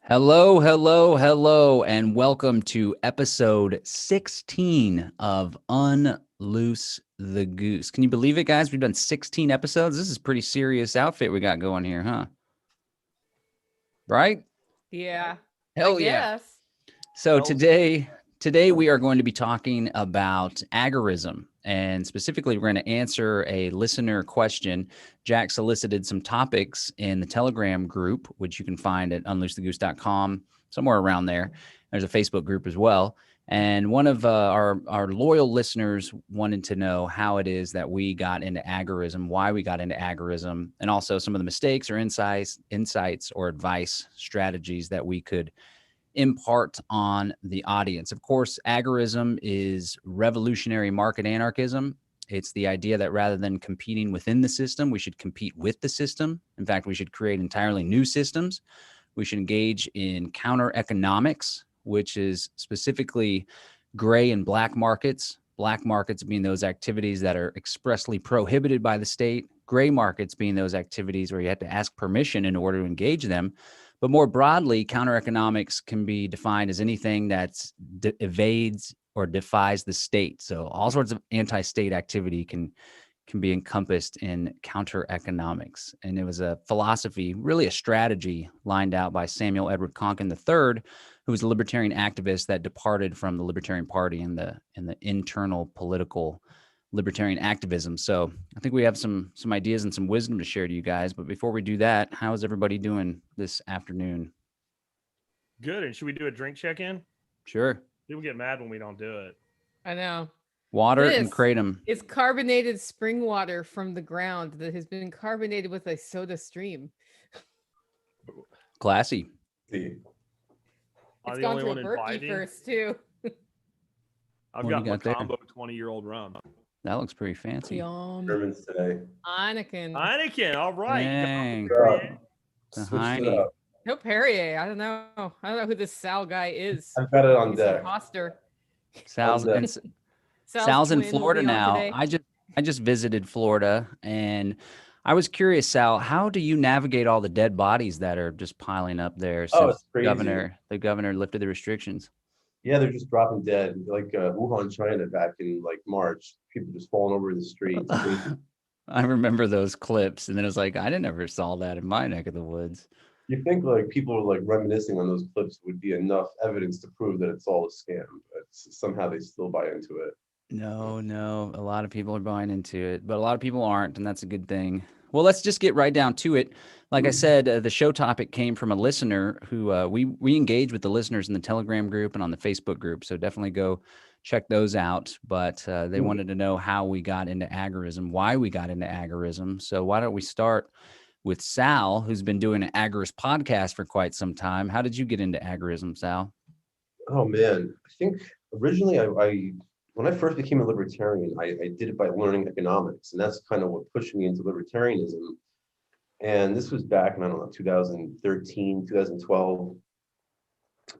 Hello, hello, hello, and welcome to episode 16 of Unloose the Goose. Can you believe it, guys? We've done 16 episodes. This is a pretty serious outfit we got going here, huh? Right? Yeah. Hell yeah. So today we are going to be talking about agorism, and specifically we're going to answer a listener question. Jack solicited some topics in the Telegram group, which you can find at unloosethegoose.com, somewhere around there. There's a Facebook group as well. And one of our loyal listeners wanted to know how it is that we got into agorism, why we got into agorism, and also some of the mistakes or insights or advice strategies that we could impart on the audience. Of course, agorism is revolutionary market anarchism. It's the idea that rather than competing within the system, we should compete with the system. In fact, we should create entirely new systems. We should engage in counter economics, which is specifically gray and black markets. Black markets being those activities that are expressly prohibited by the state. Gray markets being those activities where you have to ask permission in order to engage them. But more broadly, counter economics can be defined as anything that evades or defies the state. So all sorts of anti-state activity can be encompassed in counter economics. And it was a philosophy, really a strategy lined out by Samuel Edward Konkin III, who was a libertarian activist that departed from the Libertarian Party in the internal political libertarian activism. So I think we have some ideas and some wisdom to share to you guys. But before we do that, how is everybody doing this afternoon? Good. And should we do a drink check-in? Sure. People get mad when we don't do it. I know. Water and kratom. It's carbonated spring water from the ground that has been carbonated with a soda stream. Classy. It's gone through a Berkey first, too. I've got my combo 20-year-old rum. That looks pretty fancy. Germans today. Heineken. All right. Dang. The Heine. No Perrier. I don't know who this Sal guy is. I've got it on deck. Imposter. Sal's in Florida now. I just visited Florida, and I was curious, Sal, how do you navigate all the dead bodies that are just piling up there since the governor lifted the restrictions? Yeah, they're just dropping dead. Like Wuhan, China, back in like March, people just falling over the streets. I remember those clips, and then it was like, I never saw that in my neck of the woods. You think like people are like reminiscing on those clips would be enough evidence to prove that it's all a scam, but somehow they still buy into it. No, a lot of people are buying into it, but a lot of people aren't, and that's a good thing. Well, let's just get right down to it. Like I said, the show topic came from a listener who we engage with the listeners in the Telegram group and on the Facebook group, so definitely go check those out. But they wanted to know how we got into agorism, why we got into agorism. So why don't we start with Sal, who's been doing an agorist podcast for quite some time. How did you get into agorism, Sal? Oh, man. I think originally when I first became a libertarian, I did it by learning economics, and that's kind of what pushed me into libertarianism. And this was back in, 2013, 2012.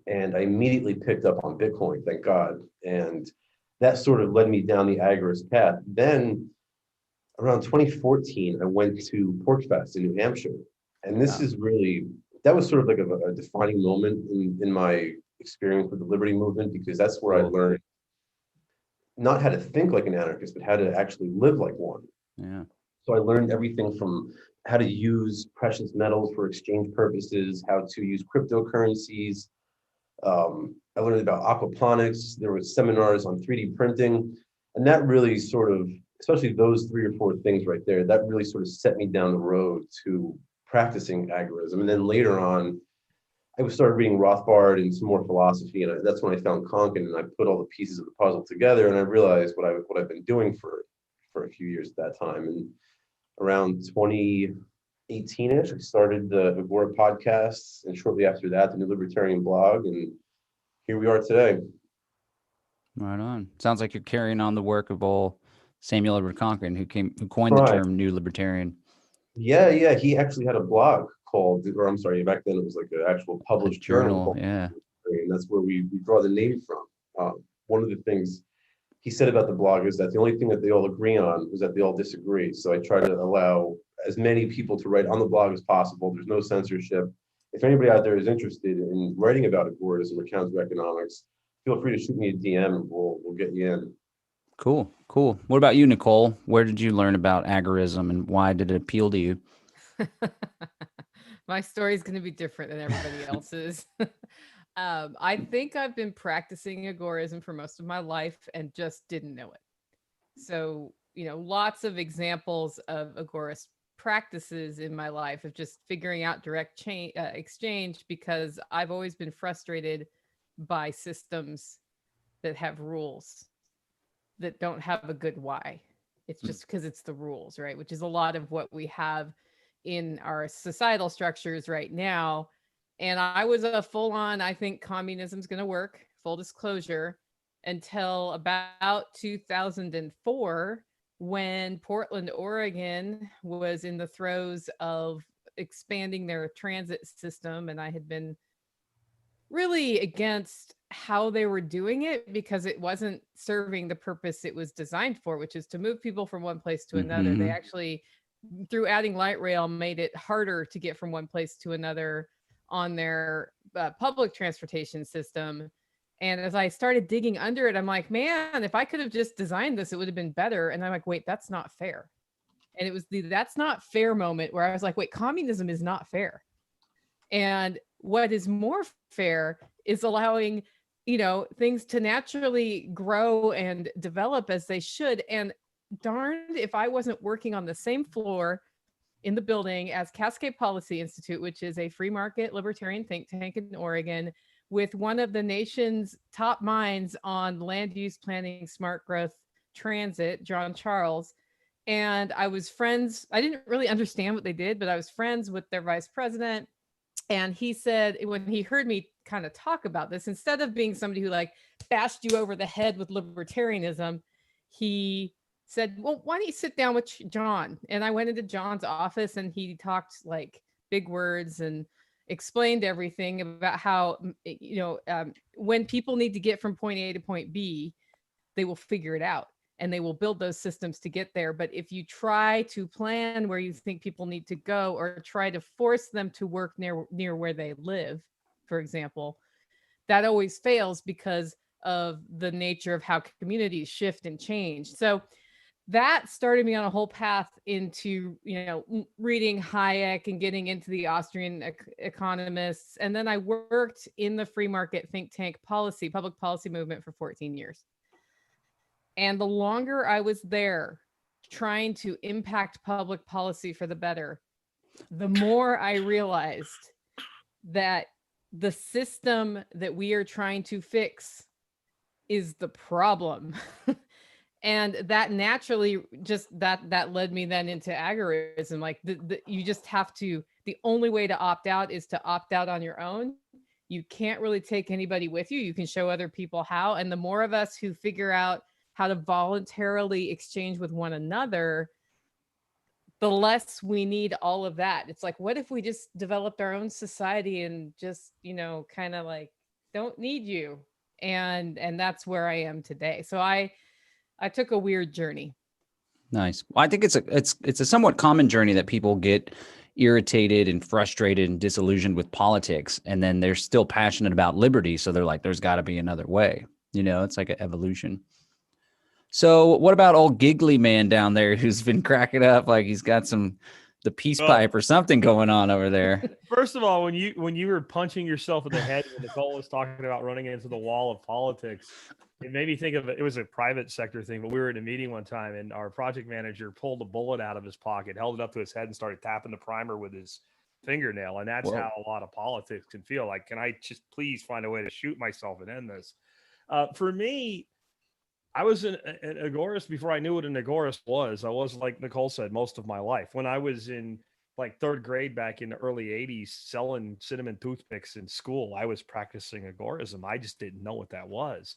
And I immediately picked up on Bitcoin, thank God. And that sort of led me down the agorist path. Then around 2014, I went to PorcFest in New Hampshire. And this is really, that was sort of like a defining moment in my experience with the liberty movement, because that's where I learned not how to think like an anarchist, but how to actually live like one. Yeah. So I learned everything from how to use precious metals for exchange purposes, how to use cryptocurrencies. I learned about aquaponics. There were seminars on 3D printing. And that really sort of, especially those 3 or 4 things right there, that really sort of set me down the road to practicing agorism. And then later on, I started reading Rothbard and some more philosophy, and that's when I found Konkin, and I put all the pieces of the puzzle together, and I realized what I've been doing for a few years at that time. And around 2018-ish, I started the Agora podcast, and shortly after that, the New Libertarian blog, and here we are today. Right on. Sounds like you're carrying on the work of old Samuel Edward Konkin, who coined the term New Libertarian. Yeah. He actually had a blog called, or I'm sorry, back then it was like an actual published journal. Yeah. And that's where we draw the name from. One of the things he said about the blog is that the only thing that they all agree on was that they all disagree. So I try to allow as many people to write on the blog as possible. There's no censorship. If anybody out there is interested in writing about agorism or counter economics, feel free to shoot me a DM and we'll get you in. Cool. Cool. What about you, Nicole? Where did you learn about agorism and why did it appeal to you? My story is going to be different than everybody else's. I think I've been practicing agorism for most of my life and just didn't know it. So, lots of examples of agorist practices in my life of just figuring out direct exchange, because I've always been frustrated by systems that have rules that don't have a good why. It's just because it's the rules, right? Which is a lot of what we have in our societal structures right now. And I was a full-on, I think communism's going to work, full disclosure, until about 2004, when Portland, Oregon was in the throes of expanding their transit system. And I had been really against how they were doing it because it wasn't serving the purpose it was designed for, which is to move people from one place to another. They actually, through adding light rail, made it harder to get from one place to another on their public transportation system. And as I started digging under it, I'm like, man, if I could have just designed this, it would have been better. And I'm like, wait, that's not fair. And it was the that's not fair moment where I was like, wait, communism is not fair. And what is more fair is allowing, things to naturally grow and develop as they should. And darned if I wasn't working on the same floor in the building as Cascade Policy Institute, which is a free market libertarian think tank in Oregon, with one of the nation's top minds on land use planning, smart growth, transit, John Charles. And I was friends. I didn't really understand what they did, but I was friends with their vice president. And he said, when he heard me kind of talk about this, instead of being somebody who like bashed you over the head with libertarianism, he said, well, why don't you sit down with John? And I went into John's office and he talked like big words and explained everything about how, when people need to get from point A to point B, they will figure it out and they will build those systems to get there. But if you try to plan where you think people need to go or try to force them to work near where they live, for example, that always fails because of the nature of how communities shift and change. So that started me on a whole path into, reading Hayek and getting into the Austrian economists. And then I worked in the free market think tank public policy movement for 14 years. And the longer I was there trying to impact public policy for the better, the more I realized that the system that we are trying to fix is the problem. And that naturally just that led me then into agorism. Like you just have to, the only way to opt out is to opt out on your own. You can't really take anybody with you. You can show other people how. And the more of us who figure out how to voluntarily exchange with one another, the less we need all of that. It's like, what if we just developed our own society and just, kind of like don't need you? And that's where I am today. So I took a weird journey. Nice. Well, I think it's a somewhat common journey that people get irritated and frustrated and disillusioned with politics, and then they're still passionate about liberty. So they're like, there's got to be another way. It's like an evolution. So what about old giggly man down there who's been cracking up like he's got the peace pipe or something going on over there? First of all, when you were punching yourself in the head when Nicole was talking about running into the wall of politics, it made me think of it. It was a private sector thing, but we were in a meeting one time and our project manager pulled a bullet out of his pocket, held it up to his head and started tapping the primer with his fingernail. And that's how a lot of politics can feel. Like, can I just please find a way to shoot myself and end this? For me, I was an agorist before I knew what an agorist was. I was, like Nicole said, most of my life. When I was in like third grade back in the early 80s, selling cinnamon toothpicks in school, I was practicing agorism. I just didn't know what that was.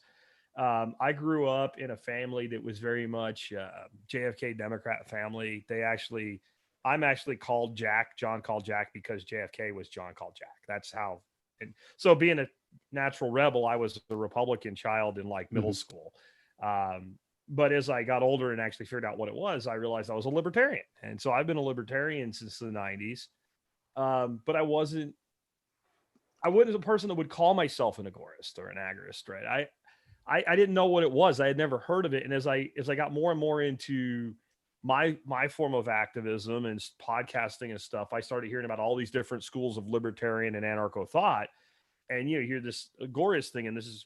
I grew up in a family that was very much JFK Democrat family. I'm actually called Jack, John called Jack, because JFK was John called Jack. That's how. And so being a natural rebel, I was a Republican child in like middle school. But as I got older and actually figured out what it was, I realized I was a libertarian. And so I've been a libertarian since the 90s. But I wasn't a person that would call myself an agorist or an agorist, right? I didn't know what it was. I had never heard of it. And as I got more and more into my form of activism and podcasting and stuff, I started hearing about all these different schools of libertarian and anarcho thought. And you hear this agorist thing, and this is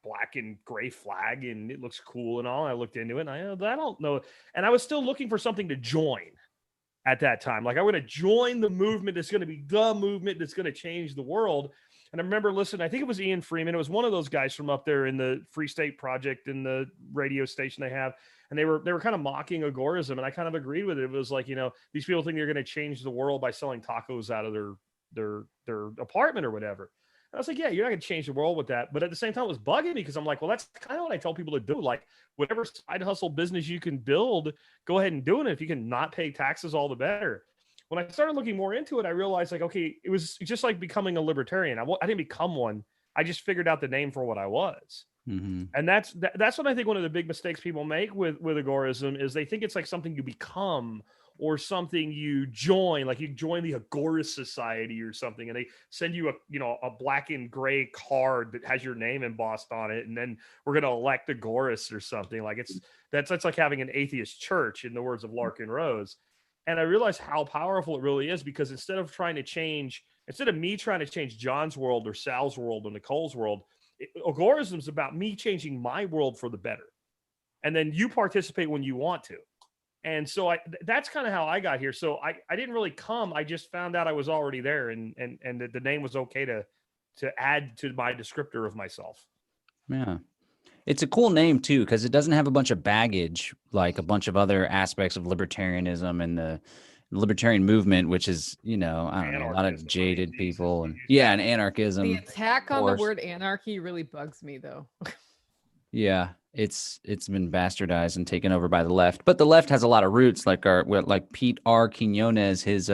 black and gray flag, and it looks cool and all. I looked into it, and I don't know. And I was still looking for something to join at that time. Like, I'm going to join the movement that's going to be the movement that's going to change the world. And I remember listening, I think it was Ian Freeman. It was one of those guys from up there in the Free State Project in the radio station they have. And they were kind of mocking agorism. And I kind of agreed with it. It was like, these people think they're going to change the world by selling tacos out of their apartment or whatever. And I was like, yeah, you're not going to change the world with that. But at the same time, it was bugging me because I'm like, well, that's kind of what I tell people to do. Like, whatever side hustle business you can build, go ahead and do it. If you can not pay taxes, all the better. When I started looking more into it, I realized, like, okay, it was just like becoming a libertarian. I didn't become one. I just figured out the name for what I was. Mm-hmm. And that's what I think one of the big mistakes people make with agorism is they think it's like something you become or something you join, like you join the Agorist Society or something, and they send you a black and gray card that has your name embossed on it, and then we're going to elect Agorists or something. Like that's like having an atheist church, in the words of Larkin Rose. And I realized how powerful it really is, because instead of me trying to change John's world or Sal's world or Nicole's world, agorism is about me changing my world for the better. And then you participate when you want to. And so that's kind of how I got here. So I didn't really come. I just found out I was already there, and that the name was okay to add to my descriptor of myself. Yeah. It's a cool name too, because it doesn't have a bunch of baggage like a bunch of other aspects of libertarianism and the libertarian movement, which is, I don't know, a lot of jaded people and and anarchism. The attack on the word anarchy really bugs me though. Yeah, it's been bastardized and taken over by the left, but the left has a lot of roots, like Pete R. Quinones, his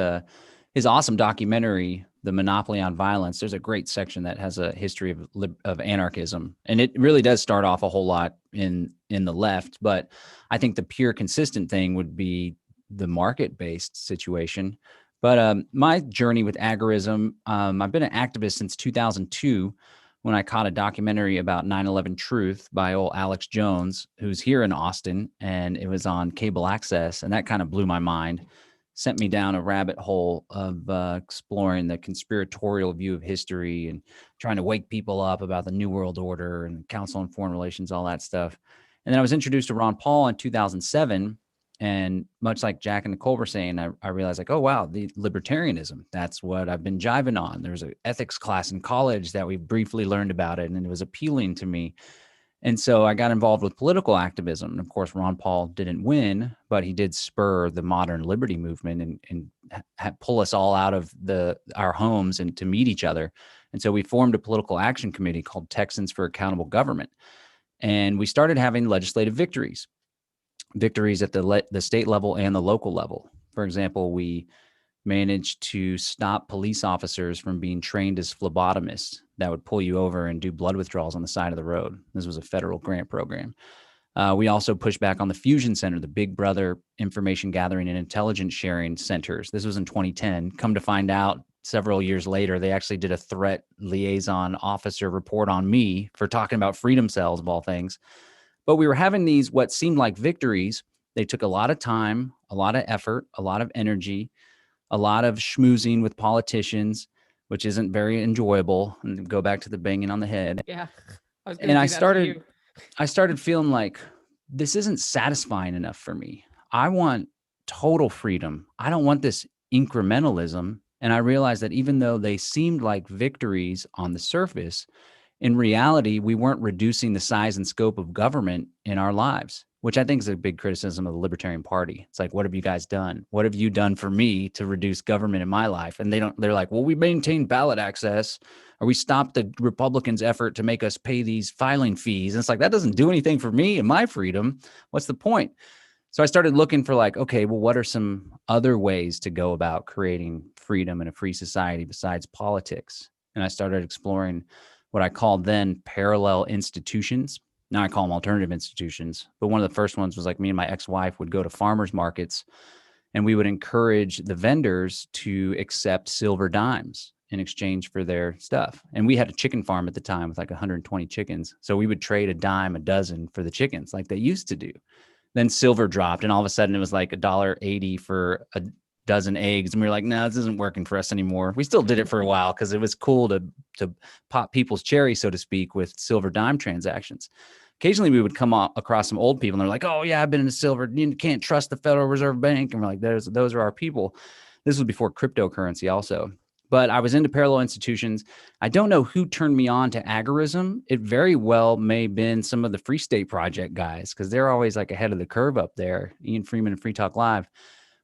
awesome documentary, The Monopoly on Violence. There's a great section that has a history of anarchism, and it really does start off a whole lot in the left. But I think the pure consistent thing would be the market-based situation. But my journey with agorism, I've been an activist since 2002. When I caught a documentary about 9/11 Truth by old Alex Jones, who's here in Austin, and it was on cable access, and that kind of blew my mind, sent me down a rabbit hole of exploring the conspiratorial view of history and trying to wake people up about the New World Order and Council on Foreign Relations, all that stuff. And then I was introduced to Ron Paul in 2007. And much like Jack and Nicole were saying, I realized, like, oh, wow, the libertarianism, that's what I've been jiving on. There was an ethics class in college that we briefly learned about it, and it was appealing to me. And so I got involved with political activism. And of course, Ron Paul didn't win, but he did spur the modern liberty movement and pull us all out of our homes and to meet each other. And so we formed a political action committee called Texans for Accountable Government. And we started having legislative victories at the state level and the local level. For example, we managed to stop police officers from being trained as phlebotomists that would pull you over and do blood withdrawals on the side of the road. This was a federal grant program. We also pushed back on the Fusion Center, the Big Brother information gathering and intelligence sharing centers. This was in 2010. Come to find out, several years later, they actually did a threat liaison officer report on me for talking about freedom cells, of all things. But we were having these, what seemed like victories. They took a lot of time, a lot of effort, a lot of energy, a lot of schmoozing with politicians, which isn't very enjoyable. And go back to the banging on the head. Yeah. I started feeling like this isn't satisfying enough for me. I want total freedom. I don't want this incrementalism. And I realized that even though they seemed like victories on the surface, in reality, we weren't reducing the size and scope of government in our lives, which I think is a big criticism of the Libertarian Party. It's like, what have you guys done? What have you done for me to reduce government in my life? And they're like, well, we maintain ballot access, or we stopped the Republicans' effort to make us pay these filing fees. And it's like, that doesn't do anything for me and my freedom. What's the point? So I started looking for like, okay, well, what are some other ways to go about creating freedom in a free society besides politics? And I started exploring what I called then parallel institutions. Now I call them alternative institutions, but one of the first ones was like me and my ex-wife would go to farmers markets and we would encourage the vendors to accept silver dimes in exchange for their stuff. And we had a chicken farm at the time with like 120 chickens. So we would trade a dime a dozen for the chickens like they used to do. Then silver dropped and all of a sudden it was like $1.80 for a dozen eggs. And we were like, no, this isn't working for us anymore. We still did it for a while because it was cool to pop people's cherry, so to speak, with silver dime transactions. Occasionally we would come across some old people and they're like, oh yeah, I've been in the silver. You can't trust the Federal Reserve Bank. And we're like, those are our people. This was before cryptocurrency also. But I was into parallel institutions. I don't know who turned me on to agorism. It very well may have been some of the Free State Project guys, because they're always like ahead of the curve up there. Ian Freeman and Free Talk Live.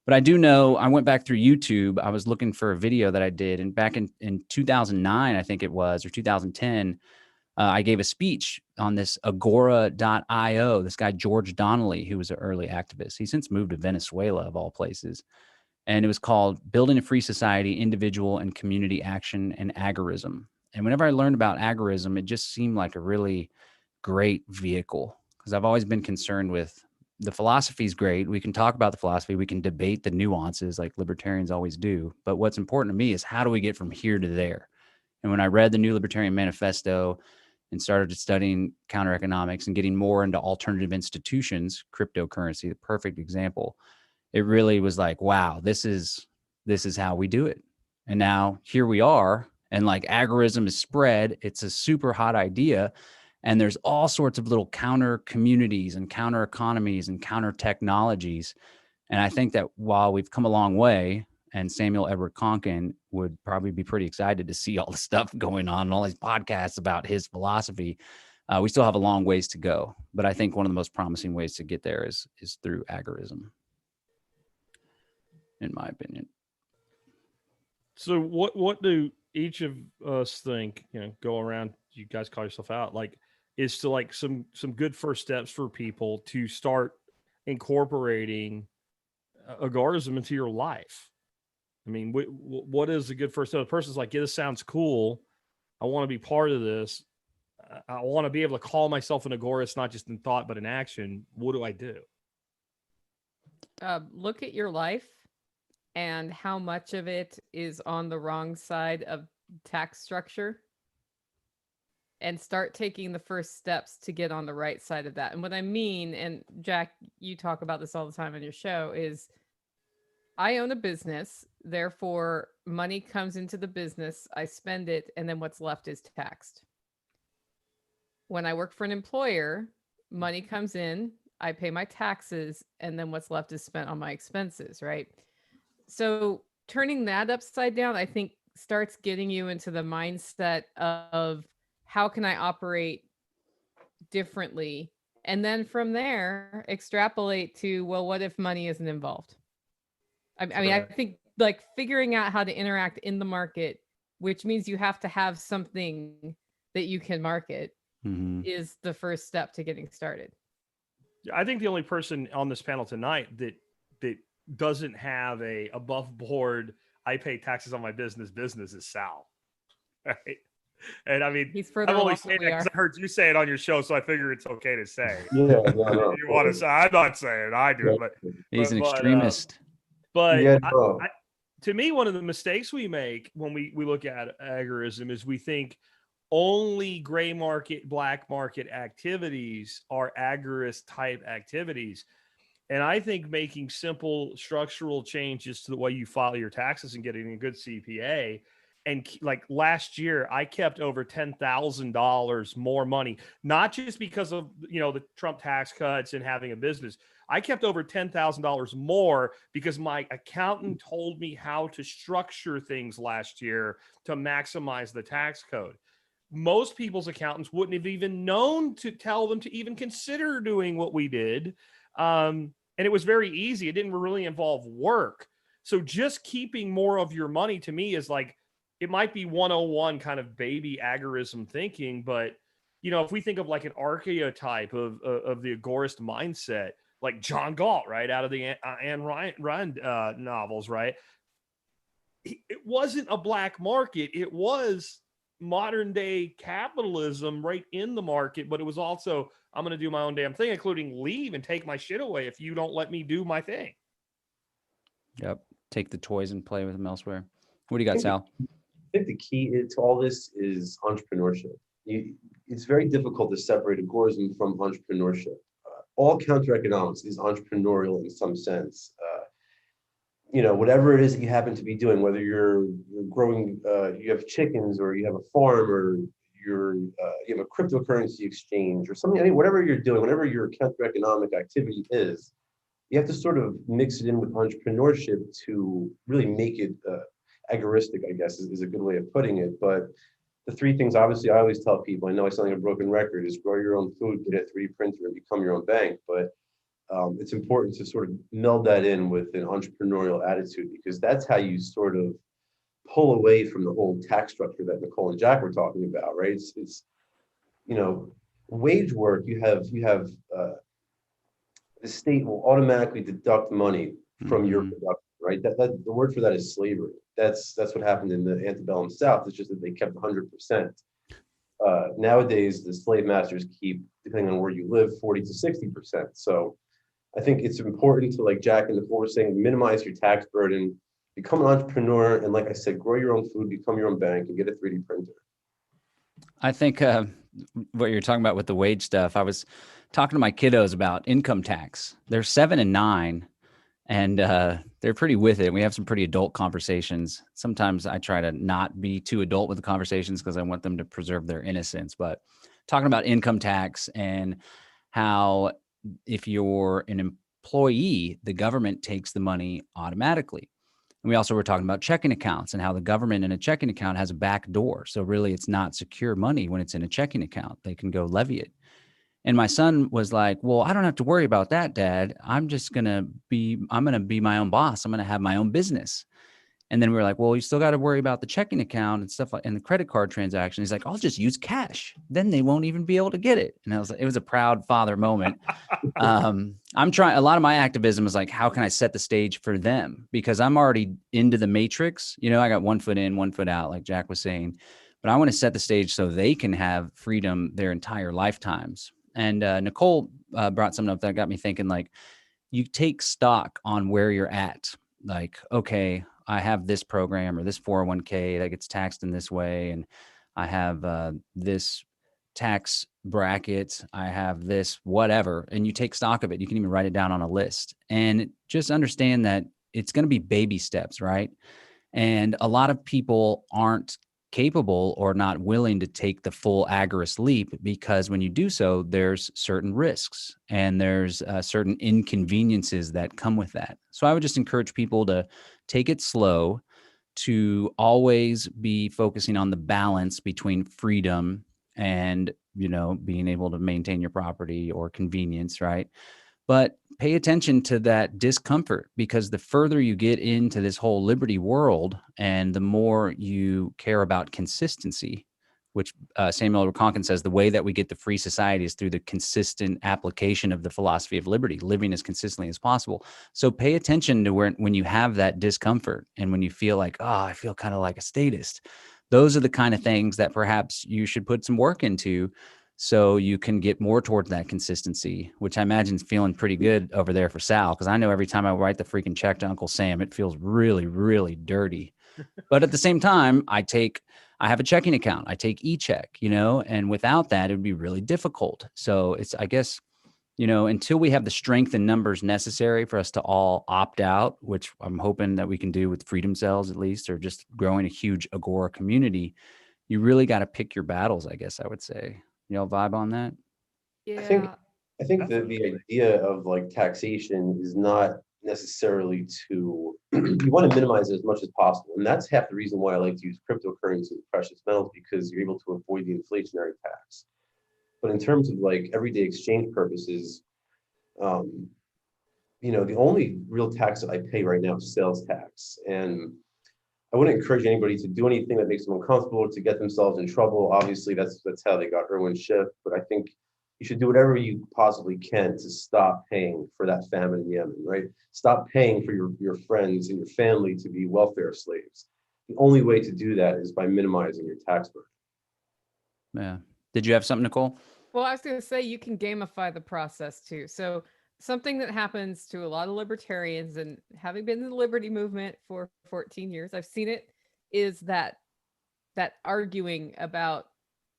But I do know I went back through YouTube. I was looking for a video that I did. And back in 2009, I think it was, or 2010, I gave a speech on this agora.io. This guy, George Donnelly, who was an early activist. He since moved to Venezuela, of all places. And it was called Building a Free Society, Individual and Community Action and Agorism. And whenever I learned about agorism, it just seemed like a really great vehicle, because I've always been concerned with the philosophy is great. We can talk about the philosophy. We can debate the nuances like libertarians always do. But what's important to me is how do we get from here to there? And when I read the New Libertarian Manifesto and started studying counter economics and getting more into alternative institutions, cryptocurrency, the perfect example, it really was like, wow, this is how we do it. And now here we are. And like agorism is spread. It's a super hot idea. And there's all sorts of little counter communities and counter economies and counter technologies. And I think that while we've come a long way, and Samuel Edward Konkin would probably be pretty excited to see all the stuff going on and all these podcasts about his philosophy, we still have a long ways to go. But I think one of the most promising ways to get there is through agorism, in my opinion. So what do each of us think, go around, you guys call yourself out, like, is to like some good first steps for people to start incorporating agorism into your life? I mean, what is a good first step? The person's like, yeah, this sounds cool. I want to be part of this. I want to be able to call myself an agorist, not just in thought, but in action. What do I do? Look at your life and how much of it is on the wrong side of tax structure, and start taking the first steps to get on the right side of that. And what I mean, and Jack, you talk about this all the time on your show, is I own a business, therefore money comes into the business, I spend it, and then what's left is taxed. When I work for an employer, money comes in, I pay my taxes, and then what's left is spent on my expenses, right? So turning that upside down, I think, starts getting you into the mindset of how can I operate differently? And then from there, extrapolate to, well, what if money isn't involved? I mean, I think like figuring out how to interact in the market, which means you have to have something that you can market, is the first step to getting started. I think the only person on this panel tonight that doesn't have a above board, I pay taxes on my business is Sal. Right. And I mean, he's further I'm only along saying than we that because are. I heard you say it on your show, so I figure it's okay to say. Yeah, no. You want to say? I'm not saying I do, but He's an extremist. But Yeah, no. to me, one of the mistakes we make when we look at agorism is we think only gray market, black market activities are agorist type activities. And I think making simple structural changes to the way you file your taxes and getting a good CPA. And like last year, I kept over $10,000 more money, not just because of, the Trump tax cuts and having a business. I kept over $10,000 more because my accountant told me how to structure things last year to maximize the tax code. Most people's accountants wouldn't have even known to tell them to even consider doing what we did. And it was very easy. It didn't really involve work. So just keeping more of your money to me is like, it might be 101 kind of baby agorism thinking, but if we think of like an archetype of the agorist mindset, like John Galt, right, out of the Anne Rand novels, right? It wasn't a black market. It was modern day capitalism right in the market, but it was also, I'm going to do my own damn thing, including leave and take my shit away if you don't let me do my thing. Yep. Take the toys and play with them elsewhere. What do you got, I think Sal? I think the key to all this is entrepreneurship. It's very difficult to separate agorism from entrepreneurship. All counter economics is entrepreneurial in some sense. Whatever it is that you happen to be doing, whether you're growing, you have chickens, or you have a farm, or you have a cryptocurrency exchange or something. I mean, whatever you're doing, whatever your counter economic activity is, you have to sort of mix it in with entrepreneurship to really make it agoristic, I guess, is a good way of putting it. But the three things, obviously, I always tell people, I know I sound like a broken record, is grow your own food, get a 3D printer, and become your own bank. But it's important to sort of meld that in with an entrepreneurial attitude, because that's how you sort of pull away from the whole tax structure that Nicole and Jack were talking about, right? It's wage work. You have the state will automatically deduct money from your production, right? That the word for that is slavery. That's what happened in the antebellum South. It's just that they kept 100%. Nowadays, the slave masters keep, depending on where you live, 40 to 60%. So I think it's important to, like Jack and Nicole were saying, minimize your tax burden, become an entrepreneur, and like I said, grow your own food, become your own bank, and get a 3D printer. I think what you're talking about with the wage stuff, I was talking to my kiddos about income tax. They're 7 and 9, and they're pretty with it. We have some pretty adult conversations. Sometimes I try to not be too adult with the conversations because I want them to preserve their innocence. But talking about income tax and how if you're an employee, the government takes the money automatically. And we also were talking about checking accounts and how the government in a checking account has a back door. So really it's not secure money when it's in a checking account. They can go levy it. And my son was like, well, I don't have to worry about that, Dad. I'm going to be my own boss. I'm going to have my own business. And then we were like, well, you still got to worry about the checking account and stuff like, and the credit card transaction. He's like, I'll just use cash. Then they won't even be able to get it. And I was like, it was a proud father moment. I'm trying, a lot of my activism is like, how can I set the stage for them? Because I'm already into the matrix. I got 1 foot in, 1 foot out, like Jack was saying, but I want to set the stage so they can have freedom their entire lifetimes. And Nicole brought something up that got me thinking, like, you take stock on where you're at. Like, okay, I have this program or this 401k that gets taxed in this way. And I have this tax bracket. I have this whatever. And you take stock of it. You can even write it down on a list and just understand that it's going to be baby steps, right? And a lot of people aren't capable or not willing to take the full agorist leap, because when you do so, there's certain risks and there's certain inconveniences that come with that. So I would just encourage people to take it slow, to always be focusing on the balance between freedom and, being able to maintain your property or convenience, right? But pay attention to that discomfort, because the further you get into this whole liberty world and the more you care about consistency, which Samuel Konkin says the way that we get the free society is through the consistent application of the philosophy of liberty, living as consistently as possible. So pay attention to when you have that discomfort and when you feel like, oh, I feel kind of like a statist. Those are the kind of things that perhaps you should put some work into, so you can get more towards that consistency, which I imagine is feeling pretty good over there for Sal, because I know every time I write the freaking check to Uncle Sam, it feels really, really dirty. But at the same time, I have a checking account. I take e-check, and without that, it would be really difficult. So it's, I guess, until we have the strength and numbers necessary for us to all opt out, which I'm hoping that we can do with Freedom Cells at least, or just growing a huge Agora community, you really got to pick your battles, I guess I would say. Y'all vibe on that? Yeah. I think that the idea of like taxation is not necessarily to, you want to minimize it as much as possible. And that's half the reason why I like to use cryptocurrency and precious metals, because you're able to avoid the inflationary tax. But in terms of like everyday exchange purposes, the only real tax that I pay right now is sales tax. And I wouldn't encourage anybody to do anything that makes them uncomfortable or to get themselves in trouble. Obviously, that's how they got Irwin Schiff. But I think you should do whatever you possibly can to stop paying for that famine in Yemen, right? Stop paying for your friends and your family to be welfare slaves. The only way to do that is by minimizing your tax burden. Yeah. Did you have something, Nicole? Well, I was going to say you can gamify the process too. So something that happens to a lot of libertarians, and having been in the liberty movement for 14 years, I've seen it, is that arguing about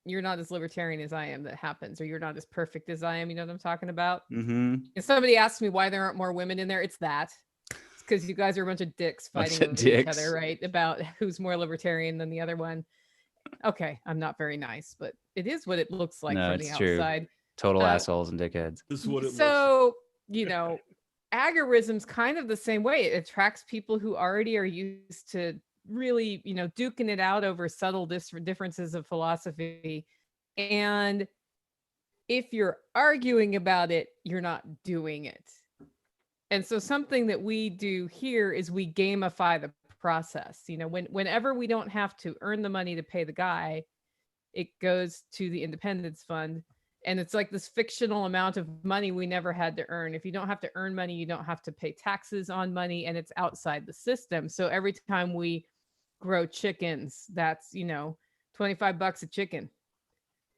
you're not as libertarian as I am that happens, or you're not as perfect as I am. You know what I'm talking about? Mm-hmm. If somebody asks me why there aren't more women in there, it's that. It's because you guys are a bunch of dicks fighting over each other, right? About who's more libertarian than the other one. Okay, I'm not very nice, but it is what it looks like from the outside. True. Total assholes and dickheads. This is what it So, you know, agorism's kind of the same way. It attracts people who already are used to really, you know, duking it out over subtle differences of philosophy. And if you're arguing about it, you're not doing it. And so something that we do here is we gamify the process. You know, whenever we don't have to earn the money to pay the guy, it goes to the independence fund. And it's like this fictional amount of money we never had to earn. If you don't have to earn money, you don't have to pay taxes on money, and it's outside the system. So every time we grow chickens, that's, you know, $25 a chicken.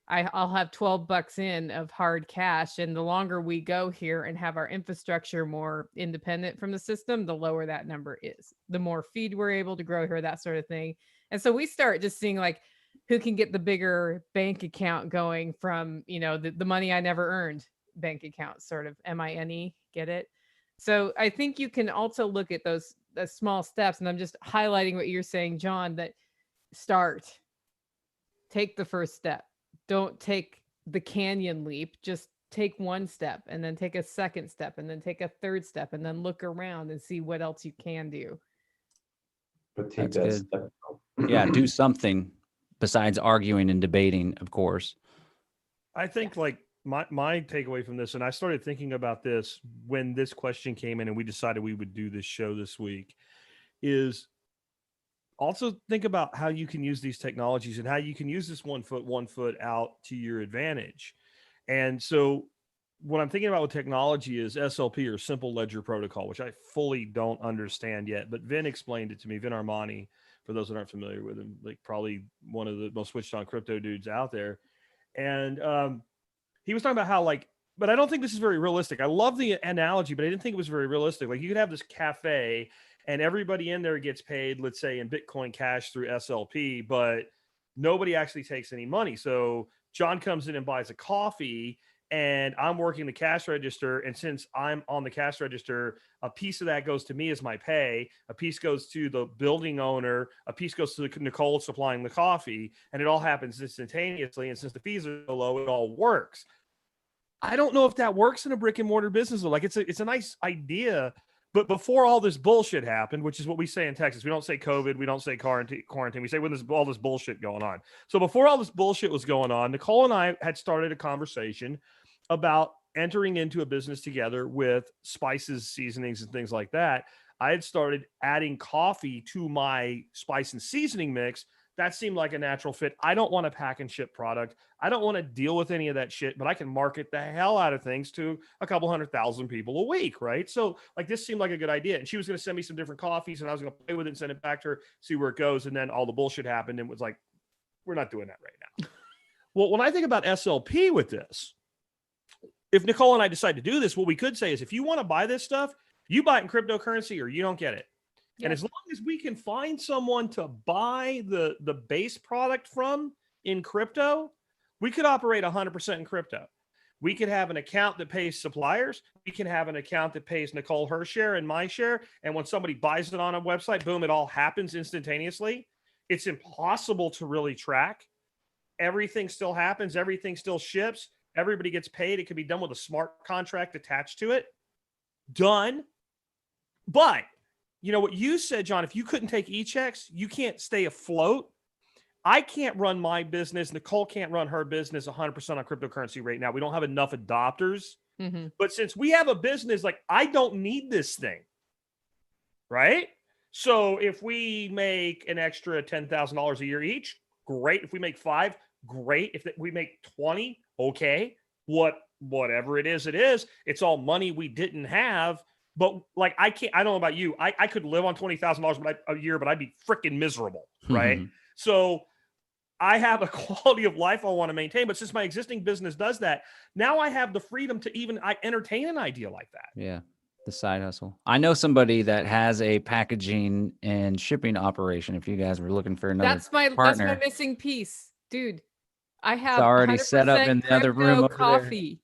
I'll have $12 in of hard cash. And the longer we go here and have our infrastructure more independent from the system, the lower that number is. The more feed we're able to grow here, that sort of thing. And so we start just seeing like who can get the bigger bank account going from, you know, the money I never earned bank account, sort of MINE, get it? So I think you can also look at those small steps. And I'm just highlighting what you're saying, John, that take the first step. Don't take the canyon leap, just take one step and then take a second step and then take a third step and then look around and see what else you can do. But take That's that good. step. Yeah, do something besides arguing and debating, of course. I think like my takeaway from this, and I started thinking about this when this question came in and we decided we would do this show this week, is also think about how you can use these technologies and how you can use this one foot out to your advantage. And so what I'm thinking about with technology is SLP, or simple ledger protocol, which I fully don't understand yet, but Vin explained it to me. Vin Armani, for those that aren't familiar with him, like probably one of the most switched on crypto dudes out there. And he was talking about how but I don't think this is very realistic. I love the analogy, but I didn't think it was very realistic. Like you could have this cafe and everybody in there gets paid, let's say, in Bitcoin Cash through SLP, but nobody actually takes any money. So John comes in and buys a coffee, and I'm working the cash register. And since I'm on the cash register, a piece of that goes to me as my pay. A piece goes to the building owner. A piece goes to Nicole supplying the coffee. And it all happens instantaneously. And since the fees are low, it all works. I don't know if that works in a brick and mortar business. Like it's a nice idea. But before all this bullshit happened, which is what we say in Texas, we don't say COVID, we don't say quarantine. We say when there's all this bullshit going on. So before all this bullshit was going on, Nicole and I had started a conversation about entering into a business together with spices, seasonings, and things like that. I had started adding coffee to my spice and seasoning mix. That seemed like a natural fit. I don't want to pack and ship product. I don't want to deal with any of that shit, but I can market the hell out of things to a couple 100,000 people a week, right? So like this seemed like a good idea. And she was going to send me some different coffees and I was going to play with it and send it back to her, see where it goes. And then all the bullshit happened and it was like, we're not doing that right now. Well, when I think about SLP with this, if Nicole and I decide to do this, what we could say is if you want to buy this stuff, you buy it in cryptocurrency or you don't get it. Yeah. And as long as we can find someone to buy the base product from in crypto, we could operate 100% in crypto. We could have an account that pays suppliers. We can have an account that pays Nicole her share and my share. And when somebody buys it on a website, boom, it all happens instantaneously. It's impossible to really track. Everything still happens. Everything still ships. Everybody gets paid. It can be done with a smart contract attached to it. Done. But you know what you said, John, if you couldn't take e-checks, you can't stay afloat. I can't run my business. Nicole can't run her business 100% on cryptocurrency right now. We don't have enough adopters. Mm-hmm. But since we have a business, like I don't need this thing. Right? So if we make an extra $10,000 a year each, great. If we make 5, great. If we make 20, okay. Whatever it is, it's all money we didn't have. But like, I don't know about you. I could live on $20,000 a year, but I'd be freaking miserable. Right. So I have a quality of life I want to maintain, but since my existing business does that, now I have the freedom to even entertain an idea like that. Yeah. The side hustle. I know somebody that has a packaging and shipping operation. If you guys were looking for another That's my partner, missing piece, dude. I it's have already 100% set up in the other room crypto over there. coffee.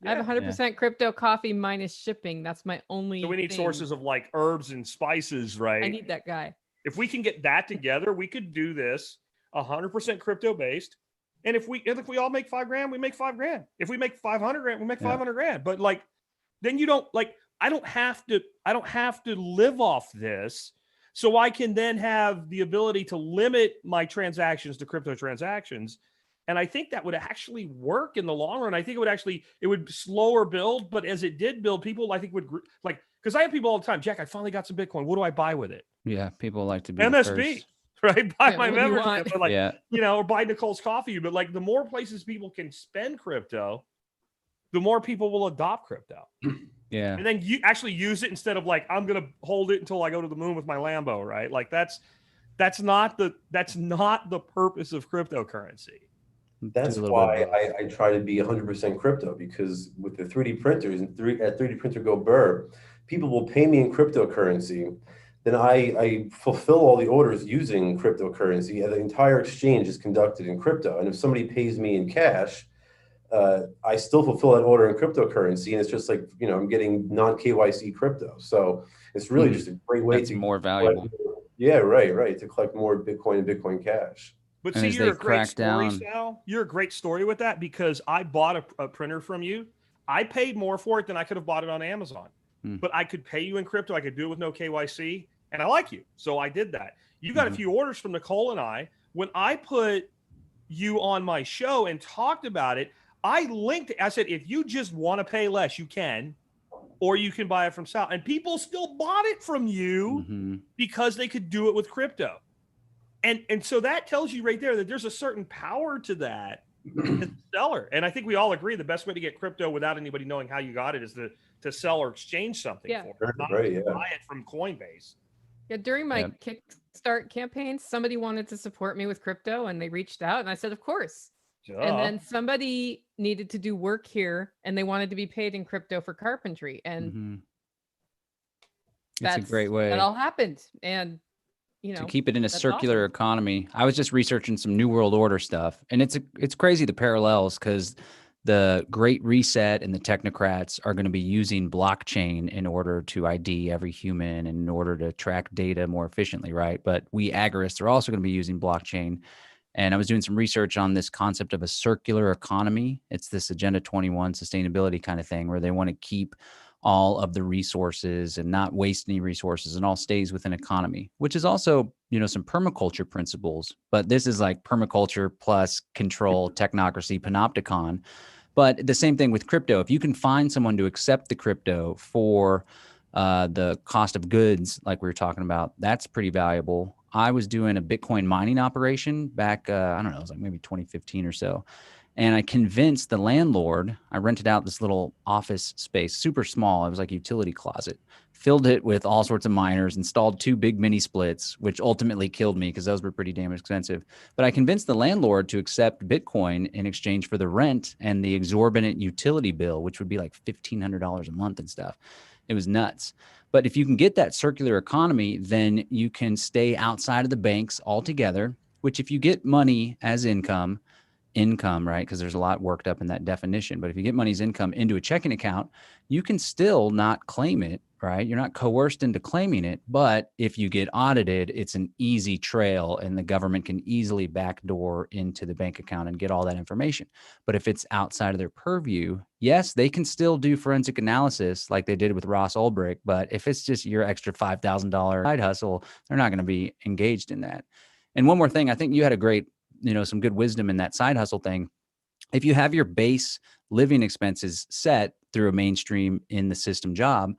I Yeah. have 100% crypto coffee minus shipping. That's my only So we need thing. sources of like herbs and spices, right? I need that guy. If we can get that together, we could do this 100% crypto based. And if we all make $5,000, we make $5,000. If we make 500 grand, we make 500 grand. But like, then you don't like, I don't have to live off this. So I can then have the ability to limit my transactions to crypto transactions. And I think that would actually work in the long run. I think it would slower build, but as it did build, people I think would like, because I have people all the time, Jack, I finally got some Bitcoin. What do I buy with it? Yeah. People like to be MSB, right? Buy Yeah, my what do you membership, want? but like, Yeah. or buy Nicole's coffee. But like the more places people can spend crypto, the more people will adopt crypto. Yeah. And then you actually use it instead of like, I'm going to hold it until I go to the moon with my Lambo, right? Like that's not the purpose of cryptocurrency. That's why I try to be 100% crypto, because with the 3D printers and at 3D Printer Go Burr, people will pay me in cryptocurrency. Then I fulfill all the orders using cryptocurrency, and the entire exchange is conducted in crypto. And if somebody pays me in cash, I still fulfill that order in cryptocurrency, and it's just like, I'm getting non-KYC crypto. So it's really just a great way to more valuable. Yeah, right. To collect more Bitcoin and Bitcoin Cash. But And see, as you're they a great crack story, down- Sal. You're a great story with that, because I bought a printer from you. I paid more for it than I could have bought it on Amazon. But I could pay you in crypto. I could do it with no KYC. And I like you. So I did that. You got a few orders from Nicole and I. When I put you on my show and talked about it, I said, if you just want to pay less, you can, or you can buy it from Sal. And people still bought it from you because they could do it with crypto. And so that tells you right there that there's a certain power to that as a seller. And I think we all agree the best way to get crypto without anybody knowing how you got it is to sell or exchange something for it, not buy it from Coinbase. Yeah, during my Kickstart campaign, somebody wanted to support me with crypto, and they reached out, and I said, of course. And then somebody needed to do work here, and they wanted to be paid in crypto for carpentry. And it's a great way. That all happened. And to keep it in a circular economy. I was just researching some New World Order stuff, and it's crazy the parallels, because the Great Reset and the technocrats are going to be using blockchain in order to ID every human and in order to track data more efficiently, right? But we agorists are also going to be using blockchain. And I was doing some research on this concept of a circular economy. It's this Agenda 21 sustainability kind of thing, where they want to keep all of the resources and not waste any resources, and all stays within economy, which is also, some permaculture principles. But this is like permaculture plus control, technocracy, panopticon. But the same thing with crypto. If you can find someone to accept the crypto for the cost of goods, like we were talking about, that's pretty valuable. I was doing a Bitcoin mining operation back, I don't know, it was like maybe 2015 or so. And I convinced the landlord, I rented out this little office space, super small. It was like a utility closet, filled it with all sorts of miners, installed 2 big mini splits, which ultimately killed me because those were pretty damn expensive. But I convinced the landlord to accept Bitcoin in exchange for the rent and the exorbitant utility bill, which would be like $1,500 a month and stuff. It was nuts. But if you can get that circular economy, then you can stay outside of the banks altogether, which if you get money as income, right? Because there's a lot worked up in that definition. But if you get money's income into a checking account, you can still not claim it, right? You're not coerced into claiming it. But if you get audited, it's an easy trail, and the government can easily backdoor into the bank account and get all that information. But if it's outside of their purview, yes, they can still do forensic analysis like they did with Ross Ulbricht. But if it's just your extra $5,000 side hustle, they're not going to be engaged in that. And one more thing, I think you had a great, some good wisdom in that side hustle thing. If you have your base living expenses set through a mainstream in the system job,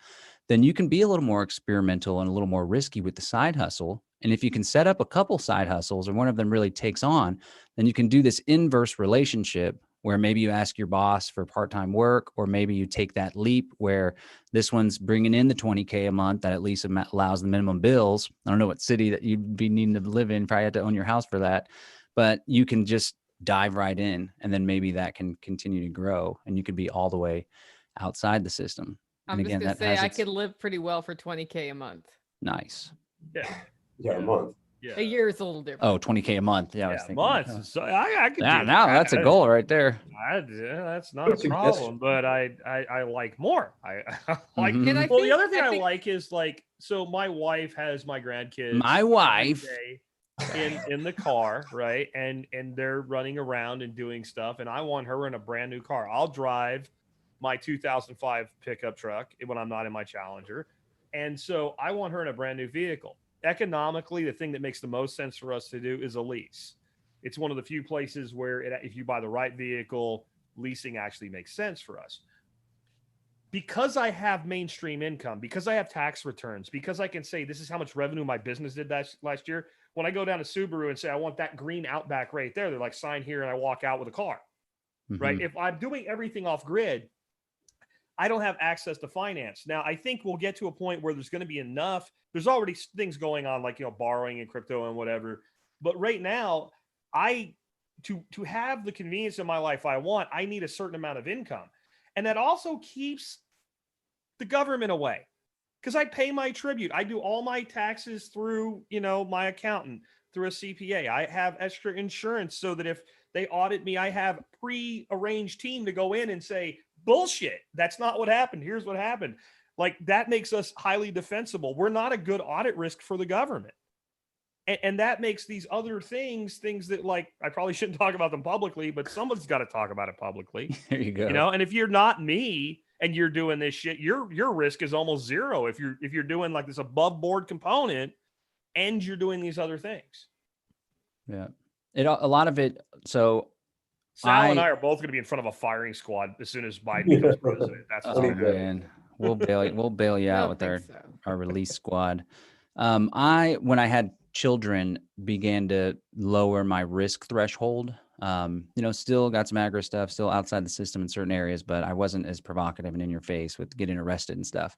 then you can be a little more experimental and a little more risky with the side hustle. And if you can set up a couple side hustles, or one of them really takes on, then you can do this inverse relationship where maybe you ask your boss for part-time work, or maybe you take that leap where this one's bringing in the $20K a month that at least allows the minimum bills. I don't know what city that you'd be needing to live in, probably have to own your house for that. but you can just dive right in, and then maybe that can continue to grow, and you could be all the way outside the system. And I'm just again, gonna that say has I its could live pretty well for 20K a month. nice. Yeah. Yeah, a month. Yeah. A year is a little different. Oh, 20K a month. Yeah, I was Yeah, thinking. months. So I could Yeah, do now that. that's a goal right there. That's not Good a suggestion. problem, but I like more. I like. Mhm. And I Well, the think- other thing I I think- like is like, so my wife has my grandkids My every wife. day in the car, right? And they're running around and doing stuff, and I want her in a brand new car. I'll drive my 2005 pickup truck when I'm not in my Challenger, and so I want her in a brand new vehicle. Economically, the thing that makes the most sense for us to do is a lease. It's one of the few places where if you buy the right vehicle, leasing actually makes sense for us. Because I have mainstream income, because I have tax returns, because I can say this is how much revenue my business did last year. When I go down to Subaru and say I want that green Outback right there, they're like, sign here, and I walk out with a car. Right? Mhm. If I'm doing everything off grid, I don't have access to finance. Now, I think we'll get to a point where there's going to be enough. There's already things going on, like, borrowing and crypto and whatever. But right now, to have the convenience in my life I want, I need a certain amount of income. And that also keeps the government away, because I pay my tribute. I do all my taxes through, my accountant, through a CPA. I have extra insurance so that if they audit me, I have pre-arranged team to go in and say, bullshit, that's not what happened. Here's what happened. Like, that makes us highly defensible. We're not a good audit risk for the government. And that makes these other things that, like, I probably shouldn't talk about them publicly, but someone's got to talk about it publicly. There you go. And if you're not me and you're doing this shit, your risk is almost zero if you're doing like this above board component and you're doing these other things. Yeah. A lot of it. So Sal and I are both going to be in front of a firing squad as soon as Biden becomes president. That's what's oh going to happen. man, we'll bail you I out don't with think our release squad. When I had children, began to lower my risk threshold. Still got some aggro stuff, still outside the system in certain areas, but I wasn't as provocative and in your face with getting arrested and stuff.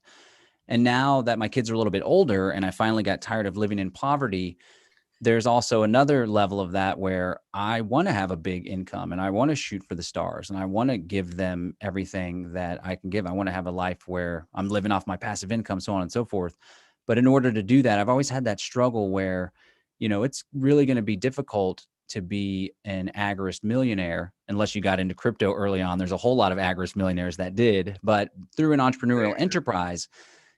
And now that my kids are a little bit older and I finally got tired of living in poverty, there's also another level of that where I want to have a big income and I want to shoot for the stars and I want to give them everything that I can give. I want to have a life where I'm living off my passive income, so on and so forth. But in order to do that, I've always had that struggle where, it's really going to be difficult to be an agorist millionaire unless you got into crypto early on. There's a whole lot of agorist millionaires that did, but through an entrepreneurial enterprise,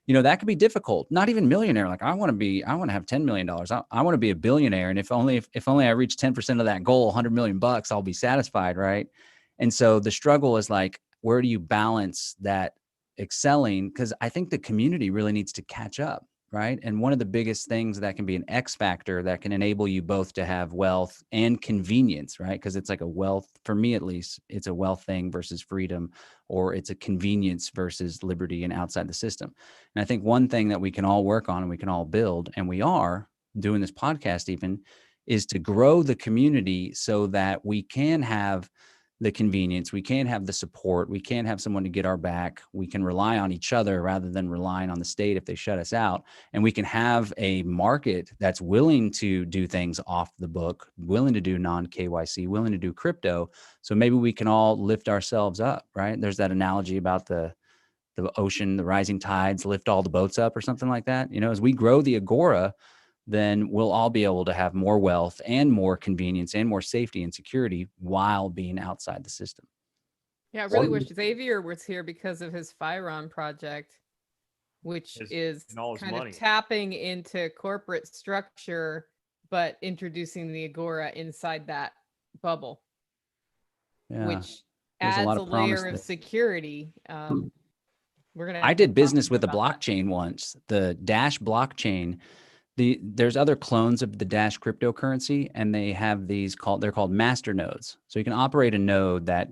that could be difficult. Not even millionaire. Like I want to have $10 million. I want to be a billionaire. And if only I reach 10% of that goal, $100 million, I'll be satisfied. Right. And so the struggle is like, where do you balance that excelling? Because I think the community really needs to catch up. Right. And one of the biggest things that can be an X factor that can enable you both to have wealth and convenience, right? Because it's like a wealth, for me at least, it's a wealth thing versus freedom, or it's a convenience versus liberty and outside the system. And I think one thing that we can all work on and we can all build, and we are doing this podcast even, is to grow the community so that we can have the convenience, we can have the support, we can have someone to get our back, we can rely on each other rather than relying on the state if they shut us out, and we can have a market that's willing to do things off the book, willing to do non-KYC, willing to do crypto, so maybe we can all lift ourselves up, right? There's that analogy about the ocean, the rising tides lift all the boats up or something like that. As we grow the Agora, then we'll all be able to have more wealth and more convenience and more safety and security while being outside the system. Yeah, I really wish Xavier was here because of his Firon project, which is kind of tapping into corporate structure, but introducing the Agora inside that bubble, which adds a layer of security. I did business with a blockchain once, the Dash blockchain. There's other clones of the Dash cryptocurrency, and they have they're called master nodes. So you can operate a node that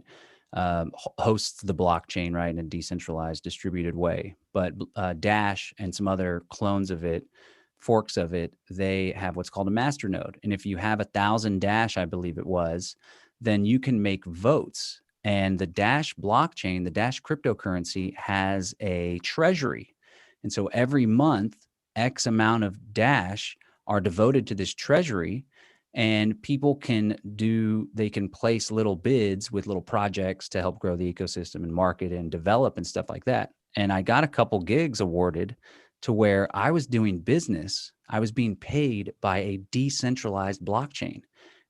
hosts the blockchain, right, in a decentralized, distributed way. But Dash and some other clones of it, forks of it, they have what's called a master node. And if you have 1,000 Dash, I believe it was, then you can make votes. And the Dash blockchain, the Dash cryptocurrency, has a treasury. And so every month, X amount of Dash are devoted to this treasury, and people they can place little bids with little projects to help grow the ecosystem and market and develop and stuff like that. And I got a couple gigs awarded to where I was doing business. I was being paid by a decentralized blockchain.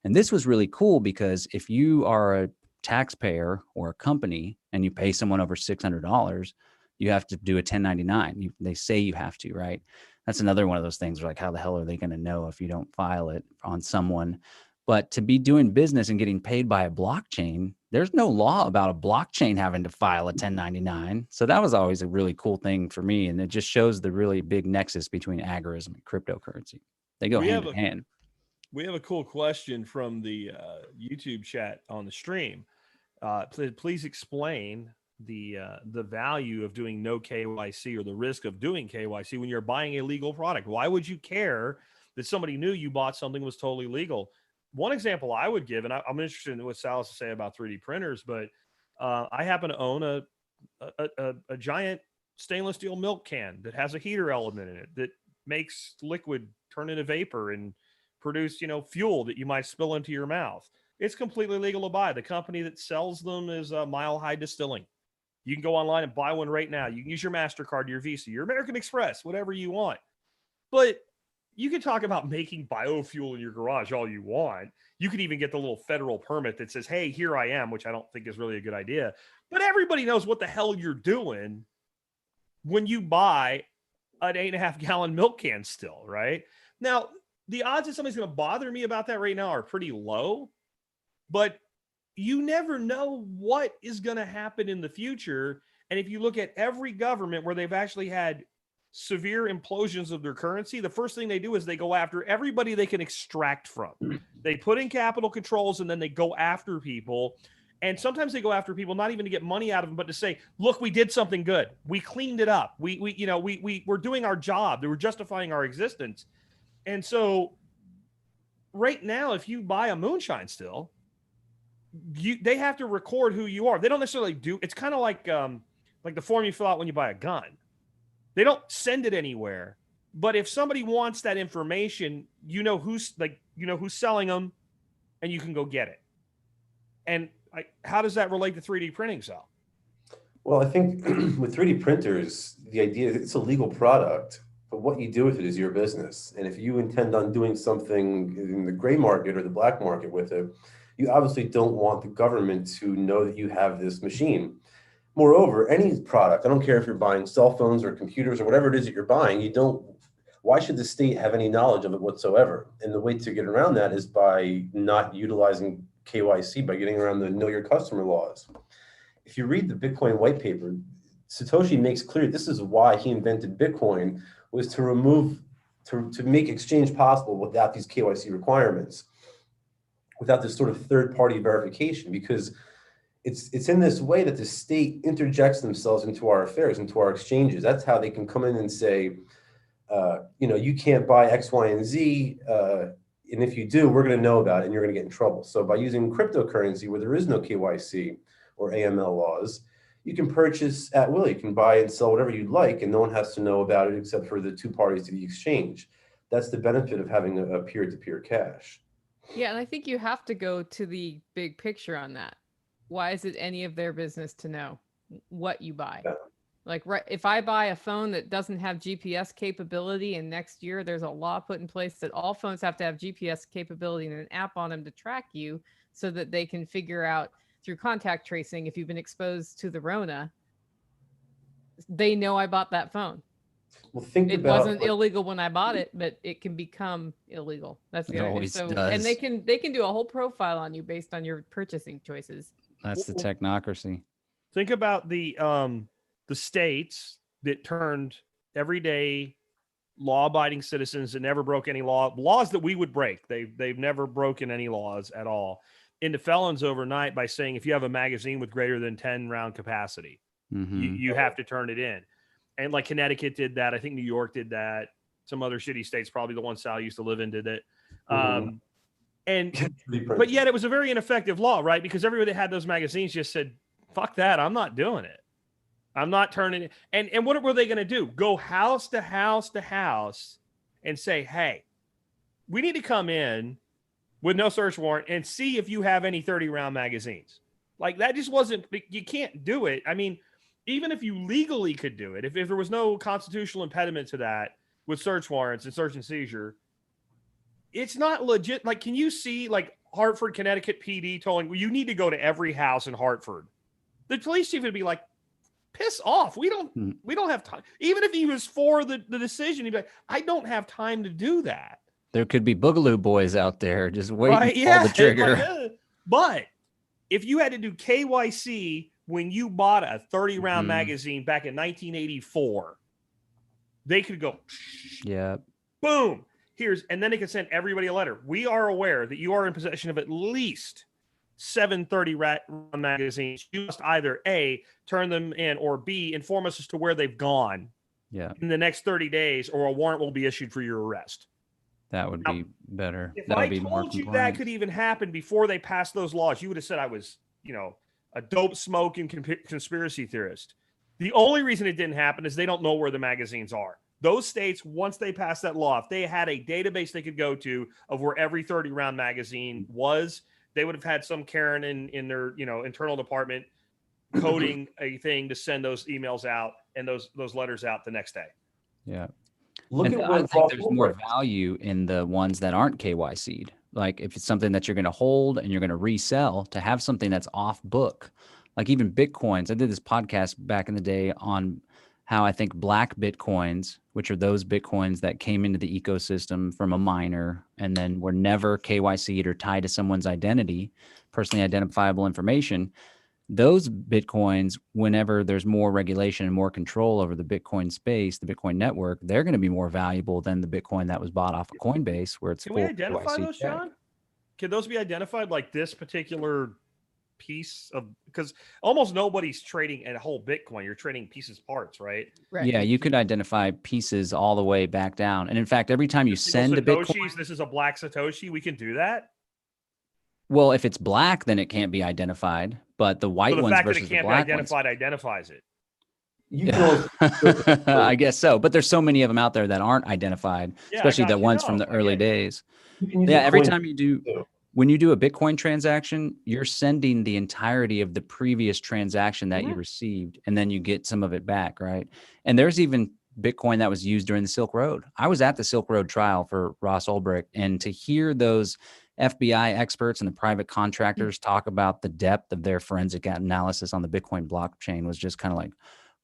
And this was really cool because if you are a taxpayer or a company and you pay someone over $600, you have to do a 1099. They say you have to, right? That's another one of those things where like, how the hell are they going to know if you don't file it on someone? But to be doing business and getting paid by a blockchain, there's no law about a blockchain having to file a 1099. So that was always a really cool thing for me. And it just shows the really big nexus between agorism and cryptocurrency. They go hand in hand. We have a cool question from the YouTube chat on the stream. Please explain the value of doing no KYC or the risk of doing KYC when you're buying a legal product. Why would you care that somebody knew you bought something was totally legal? One example I would give, and I'm interested in what Sal's to say about 3D printers, but I happen to own a giant stainless steel milk can that has a heater element in it that makes liquid turn into vapor and produce, fuel that you might spill into your mouth. It's completely legal to buy. The company that sells them is Mile High Distilling. You can go online and buy one right now. You can use your MasterCard, your Visa, your American Express, whatever you want. But you can talk about making biofuel in your garage all you want. You could even get the little federal permit that says, hey, here I am, which I don't think is really a good idea. But everybody knows what the hell you're doing when you buy an 8.5 gallon milk can still, right? Now, the odds that somebody's going to bother me about that right now are pretty low, but you never know what is going to happen in the future. And if you look at every government where they've actually had severe implosions of their currency, the first thing they do is they go after everybody they can extract from. They put in capital controls and then they go after people. And sometimes they go after people not even to get money out of them, but to say, look, we did something good. We cleaned it up. We're doing our job. They were justifying our existence. And so right now, if you buy a moonshine still, they have to record who you are. They don't necessarily do. It's kind of like the form you fill out when you buy a gun. They don't send it anywhere. But if somebody wants that information, who's selling them, and you can go get it. And how does that relate to 3D printing, Sal? Well, I think with 3D printers, the idea is it's a legal product, but what you do with it is your business. And if you intend on doing something in the gray market or the black market with it, you obviously don't want the government to know that you have this machine. Moreover, any product, I don't care if you're buying cell phones or computers or whatever it is that you're buying, why should the state have any knowledge of it whatsoever? And the way to get around that is by not utilizing KYC, by getting around the know your customer laws. If you read the Bitcoin white paper, Satoshi makes clear this is why he invented Bitcoin, was to make exchange possible without these KYC requirements, without this sort of third-party verification, because it's in this way that the state interjects themselves into our affairs, into our exchanges. That's how they can come in and say, you can't buy X, Y, and Z, and if you do, we're going to know about it and you're going to get in trouble. So by using cryptocurrency where there is no KYC or AML laws, you can purchase at will. You can buy and sell whatever you'd like, and no one has to know about it except for the two parties to the exchange. That's the benefit of having a peer-to-peer cash. Yeah, and I think you have to go to the big picture on that. Why is it any of their business to know what you buy? Yeah. Like, right, if I buy a phone that doesn't have GPS capability, and next year there's a law put in place that all phones have to have GPS capability and an app on them to track you so that they can figure out through contact tracing if you've been exposed to the Rona, they know I bought that phone. Well, it wasn't illegal when I bought it, but it can become illegal. That's the always so, does. And they can do a whole profile on you based on your purchasing choices. That's the technocracy. Think about the states that turned everyday law-abiding citizens that never broke any laws that we would break. They've never broken any laws at all, into felons overnight by saying if you have a magazine with greater than 10 round capacity, you have to turn it in. And like Connecticut did that. I think New York did that. Some other shitty states, probably the one Sal used to live in, did it. But yet it was a very ineffective law, right? Because everybody that had those magazines just said, fuck that, I'm not doing it. I'm not turning it. And what were they going to do? Go house to house to house and say, hey, we need to come in with no search warrant and see if you have any 30-round magazines. Like, that just wasn't, you can't do it. I mean, even if you legally could do it, if there was no constitutional impediment to that with search warrants and search and seizure, it's not legit. Like, can you see like Hartford, Connecticut PD telling, well, you need to go to every house in Hartford? The police chief would be like, piss off. We don't have time. Even if he was for the decision, he'd be like, I don't have time to do that. There could be Boogaloo boys out there just waiting Right? to Yeah. pull the trigger. Like, but if you had to do KYC when you bought a 30-round magazine back in 1984, they could go, yeah, boom, and then they could send everybody a letter. We are aware that you are in possession of at least 7 30-round magazines. You must either A, turn them in, or B, inform us as to where they've gone in the next 30 days, or a warrant will be issued for your arrest. That would be better. If That would I be more told you compliant. that could even happen before they passed those laws, you would have said I was, a dope smoking conspiracy theorist. The only reason it didn't happen is they don't know where the magazines are. Those states, once they passed that law, if they had a database they could go to of where every 30-round magazine was, they would have had some Karen in their, internal department coding a thing to send those emails out and those letters out the next day. Yeah. Look And at I what think there's Russell more Brand- value in the ones that aren't KYC'd. Like if it's something that you're going to hold and you're going to resell, to have something that's off book, like even Bitcoins. I did this podcast back in the day on how I think black Bitcoins, which are those Bitcoins that came into the ecosystem from a miner and then were never KYC'd or tied to someone's identity, personally identifiable information. Those Bitcoins, whenever there's more regulation and more control over the Bitcoin space, the Bitcoin network, they're going to be more valuable than the Bitcoin that was bought off of Coinbase, where it's Can full we identify KYC those, check. John? Can those be identified like this particular piece of, because almost nobody's trading a whole Bitcoin. You're trading pieces, parts, right? Right. Yeah, you could identify pieces all the way back down. And in fact, every time you send a Satoshis, Bitcoin, this is a black Satoshi. We can do that. well, if it's black, then it can't be identified. But the white So the ones fact that versus it the can't be black ones, identified identifies it. You can also I guess so. But there's so many of them out there that aren't identified, Yeah, I especially got the you. ones No, from the I early get it. days. you can use Yeah, a every coin time you do, too. when you do a Bitcoin transaction, you're sending the entirety of the previous transaction that you received, and then you get some of it back, right? And there's even Bitcoin that was used during the Silk Road. I was at the Silk Road trial for Ross Ulbricht, and to hear those FBI experts and the private contractors talk about the depth of their forensic analysis on the Bitcoin blockchain was just kind of like,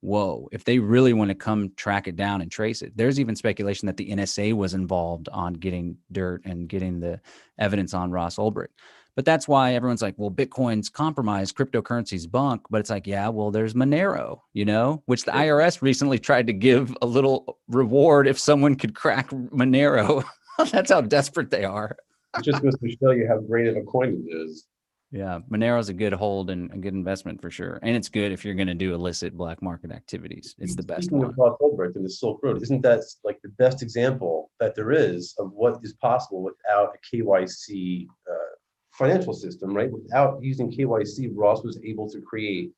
whoa, if they really want to come track it down and trace it. There's even speculation that the NSA was involved on getting dirt and getting the evidence on Ross Ulbricht. But that's why everyone's like, well, Bitcoin's compromised, cryptocurrency's bunk. But it's like, yeah, well, there's Monero, which the IRS recently tried to give a little reward if someone could crack Monero. That's how desperate they are. It just goes to show you how great of a coin it is. Yeah, Monero's a good hold and a good investment for sure. And it's good if you're going to do illicit black market activities. It's the best Speaking one. of Ross Ulbricht and the Silk Road, isn't that like the best example that there is of what is possible without a KYC financial system, right? Without using KYC, Ross was able to create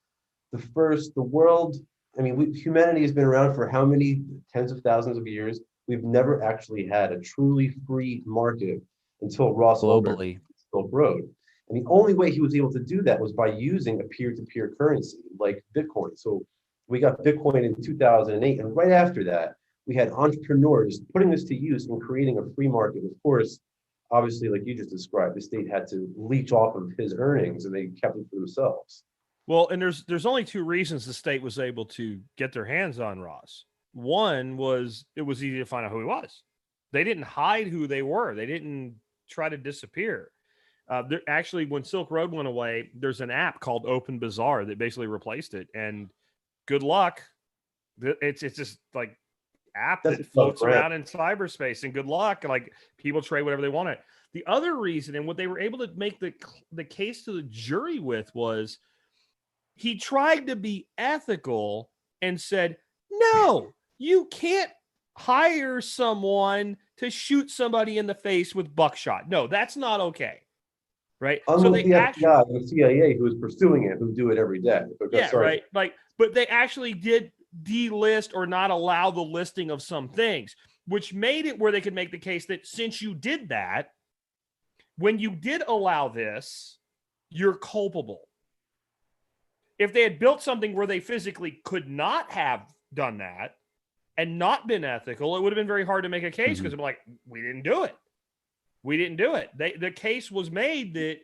the world. I mean, humanity has been around for how many tens of thousands of years? We've never actually had a truly free market until Ross Ulbricht Globally. Silk Road. And the only way he was able to do that was by using a peer-to-peer currency like Bitcoin. So we got Bitcoin in 2008. And right after that, we had entrepreneurs putting this to use and creating a free market. Of course, obviously, like you just described, the state had to leech off of his earnings and they kept it for themselves. Well, and there's only two reasons the state was able to get their hands on Ross. One was it was easy to find out who he was. They didn't hide who they were. They didn't try to disappear. Actually, when Silk Road went away, there's an app called Open Bazaar that basically replaced it. And good luck. It's just like app that floats around in cyberspace. And good luck. Like people trade whatever they want. The other reason, and what they were able to make the case to the jury with, was he tried to be ethical and said, no, you can't hire someone to shoot somebody in the face with buckshot. No, that's not okay. Right. Unlike the FBI and the CIA, who is pursuing it, who do it every day. Right. But they actually did delist or not allow the listing of some things, which made it where they could make the case that since you did that, when you did allow this, you're culpable. If they had built something where they physically could not have done that and not been ethical, it would have been very hard to make a case because I'm like, we didn't do it. We didn't do it. The case was made that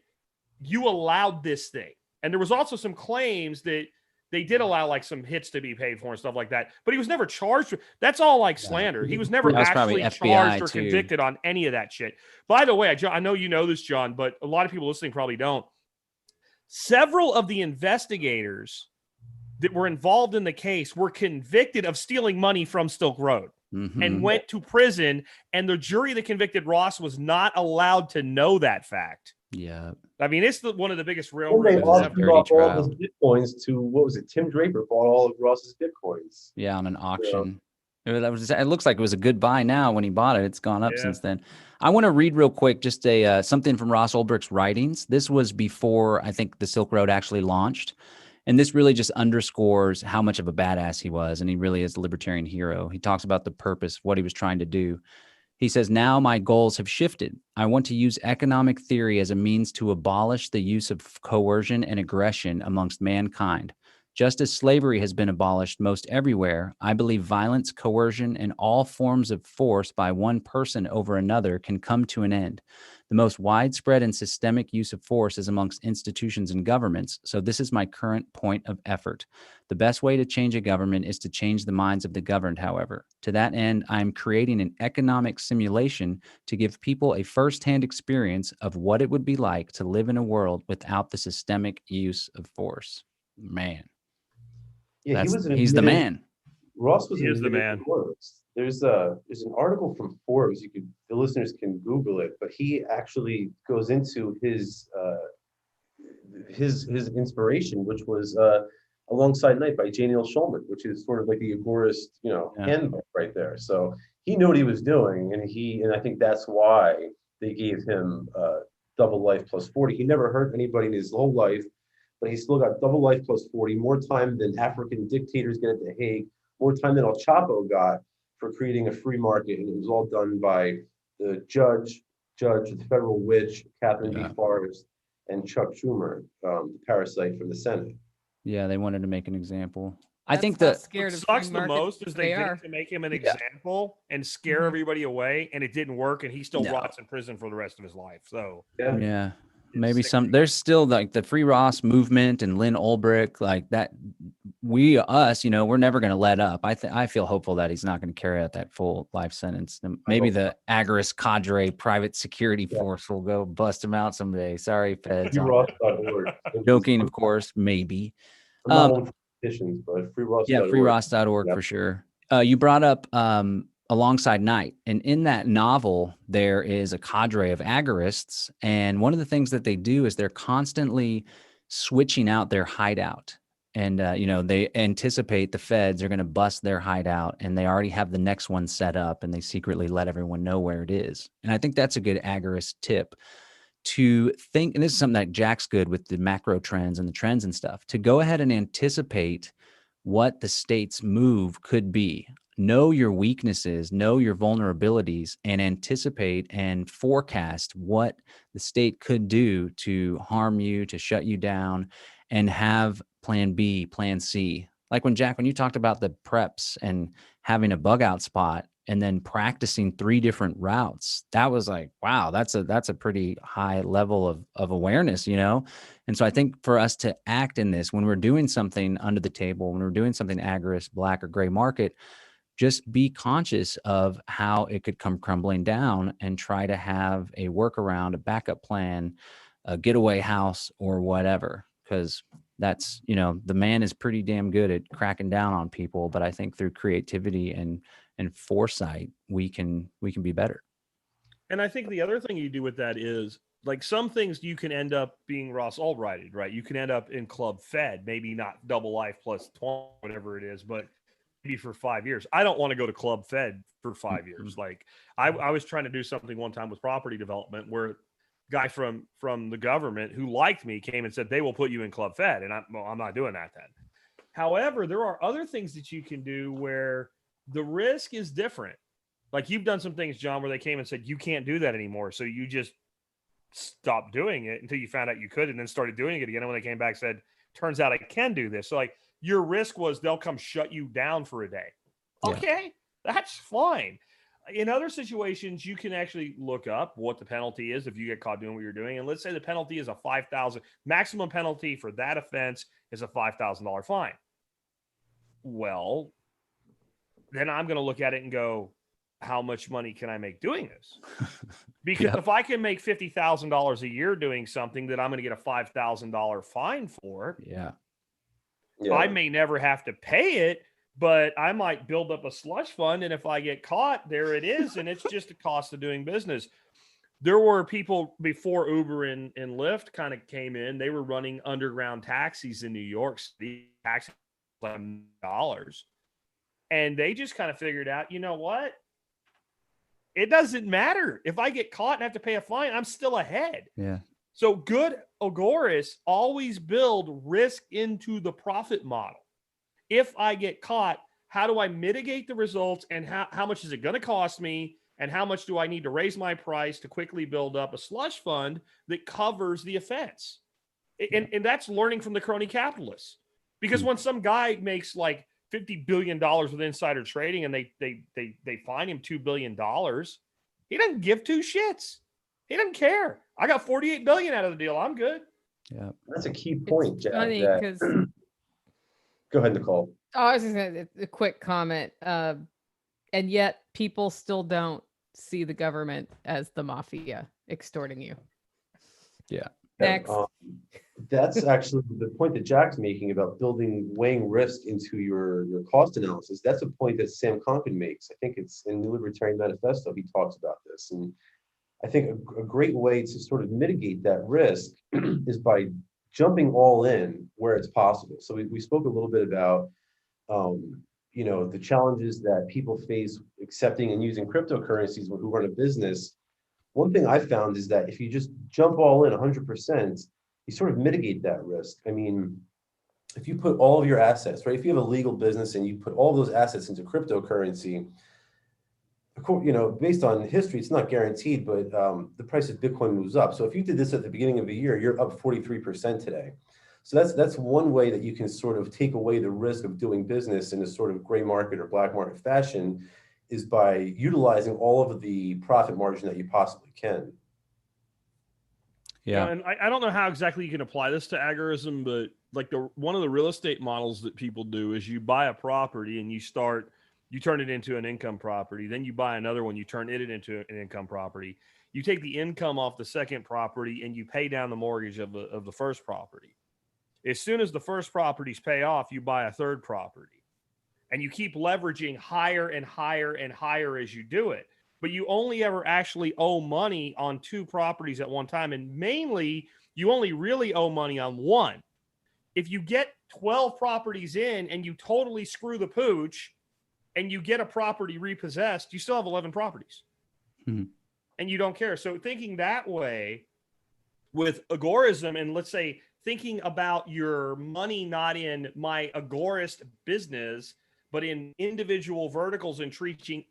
you allowed this thing. And there was also some claims that they did allow like some hits to be paid for and stuff like that. But he was never charged. That's all like slander. He was never actually charged or convicted on any of that shit. By the way, I know you know this, John, but a lot of people listening probably don't. Several of the investigators that were involved in the case were convicted of stealing money from Silk Road and went to prison. And the jury that convicted Ross was not allowed to know that fact. Yeah. I mean, it's one of the biggest Well, they railroads auctioned off all his bitcoins to, what was it? Tim Draper bought all of Ross's bitcoins. Yeah, on an auction. Yeah. It looks like it was a good buy now when he bought it. It's gone up since then. I want to read real quick just something from Ross Ulbricht's writings. This was before I think the Silk Road actually launched. And this really just underscores how much of a badass he was. And he really is a libertarian hero. He talks about the purpose, what he was trying to do. He says, now my goals have shifted. I want to use economic theory as a means to abolish the use of coercion and aggression amongst mankind. Just as slavery has been abolished most everywhere, I believe violence, coercion, and all forms of force by one person over another can come to an end. The most widespread and systemic use of force is amongst institutions and governments, so this is my current point of effort. The best way to change a government is to change the minds of the governed, however. To that end, I am creating an economic simulation to give people a first-hand experience of what it would be like to live in a world without the systemic use of force. Man. Yeah, he's the man. Ross was the man. There's an article from Forbes. The listeners can Google it, but he actually goes into his inspiration, which was Alongside Night by J. Neil Schulman, which is sort of like the agorist, handbook right there. So he knew what he was doing, and I think that's why they gave him double life plus 40. He never hurt anybody in his whole life, but he still got double life plus 40, more time than African dictators get at The Hague, more time than El Chapo got for creating a free market. And it was all done by the judge, the federal witch, Catherine B. Forrest, and Chuck Schumer, the parasite from the Senate. Yeah, they wanted to make an example. That's I think that scared what of sucks free the markets most is they did are. it to make him an example and scare everybody away, and it didn't work, and he still rots in prison for the rest of his life. So yeah. Maybe there's still like the Free Ross movement and Lynn Ulbricht, like that. We're never going to let up. I feel hopeful that he's not going to carry out that full life sentence. Maybe the Agorist cadre private security force will go bust him out someday. Sorry, feds. Joking, of course, maybe. I'm not on petitions, but freeross.org. Yeah, freeross.org for sure. You brought up Alongside Night. And in that novel, there is a cadre of agorists. And one of the things that they do is they're constantly switching out their hideout. And, they anticipate the feds are going to bust their hideout, and they already have the next one set up, and they secretly let everyone know where it is. And I think that's a good agorist tip to think. And this is something that Jack's good with the macro trends and the trends and stuff, to go ahead and anticipate what the state's move could be. Know your weaknesses, know your vulnerabilities, and anticipate and forecast what the state could do to harm you, to shut you down, and have plan B, plan C. Like when you talked about the preps and having a bug out spot and then practicing 3 different routes, that was like, wow, that's a pretty high level of awareness, And so I think for us to act in this, when we're doing something under the table, when we're doing something agorist, black or gray market, just be conscious of how it could come crumbling down and try to have a workaround, a backup plan, a getaway house or whatever, because that's, the man is pretty damn good at cracking down on people. But I think through creativity and foresight, we can be better. And I think the other thing you do with that is, like, some things you can end up being Ross Ulbrighted, right? You can end up in Club Fed, maybe not double life plus 20, whatever it is, but maybe for 5 years. I don't want to go to Club Fed for 5 years. Like I was trying to do something one time with property development where a guy from the government who liked me came and said, they will put you in Club Fed. And I'm not doing that then. However, there are other things that you can do where the risk is different. Like you've done some things, John, where they came and said, you can't do that anymore. So you just stop doing it until you found out you could, and then started doing it again. And when they came back, said, turns out I can do this. So like your risk was they'll come shut you down for a day. Yeah. Okay, that's fine. In other situations, you can actually look up what the penalty is if you get caught doing what you're doing. And let's say the penalty is a $5,000 maximum penalty for that offense is a $5,000 fine. Well, then I'm going to look at it and go, how much money can I make doing this? Because Yep. if I can make $50,000 a year doing something that I'm going to get a $5,000 fine for, Yeah. Yeah. I may never have to pay it, but I might build up a slush fund. And if I get caught, there it is. And it's just a cost of doing business. There were people before Uber and Lyft kind of came in. They were running underground taxis in New York City, taxis $11. And they just kind of figured out, you know what? It doesn't matter. If I get caught and have to pay a fine, I'm still ahead. Yeah. So good agorists always build risk into the profit model. If I get caught, how do I mitigate the results, and how much is it going to cost me, and how much do I need to raise my price to quickly build up a slush fund that covers the offense? And that's learning from the crony capitalists. Because when some guy makes like $50 billion with insider trading and they fine him $2 billion, he doesn't give two shits. He doesn't care. I got 48 billion out of the deal. I'm good. Yeah. That's a key point, It's Jack. funny that- because Go ahead, Nicole. I was just gonna a quick comment. And yet people still don't see the government as the mafia extorting you. Yeah. Next. That's actually the point that Jack's making about weighing risk into your cost analysis. That's a point that Sam Conkin makes. I think it's in the Libertarian Manifesto. He talks about this. And I think a great way to sort of mitigate that risk is by jumping all in where it's possible. So we spoke a little bit about, the challenges that people face accepting and using cryptocurrencies who run a business. One thing I found is that if you just jump all in 100%, you sort of mitigate that risk. I mean, if you put all of your assets, right? If you have a legal business and you put all those assets into cryptocurrency, of course, based on history, it's not guaranteed, but the price of Bitcoin moves up. So if you did this at the beginning of the year, you're up 43% today. So that's one way that you can sort of take away the risk of doing business in a sort of gray market or black market fashion, is by utilizing all of the profit margin that you possibly can. Yeah. And I don't know how exactly you can apply this to agorism, but like one of the real estate models that people do is you buy a property and you turn it into an income property. Then you buy another one, you turn it into an income property. You take the income off the second property and you pay down the mortgage of the first property. As soon as the first properties pay off, you buy a third property. And you keep leveraging higher and higher and higher as you do it. But you only ever actually owe money on two properties at one time. And mainly, you only really owe money on one. If you get 12 properties in and you totally screw the pooch and you get a property repossessed, you still have 11 properties. Mhm. And you don't care. So thinking that way with agorism, and let's say thinking about your money not in my agorist business, but in individual verticals, and treating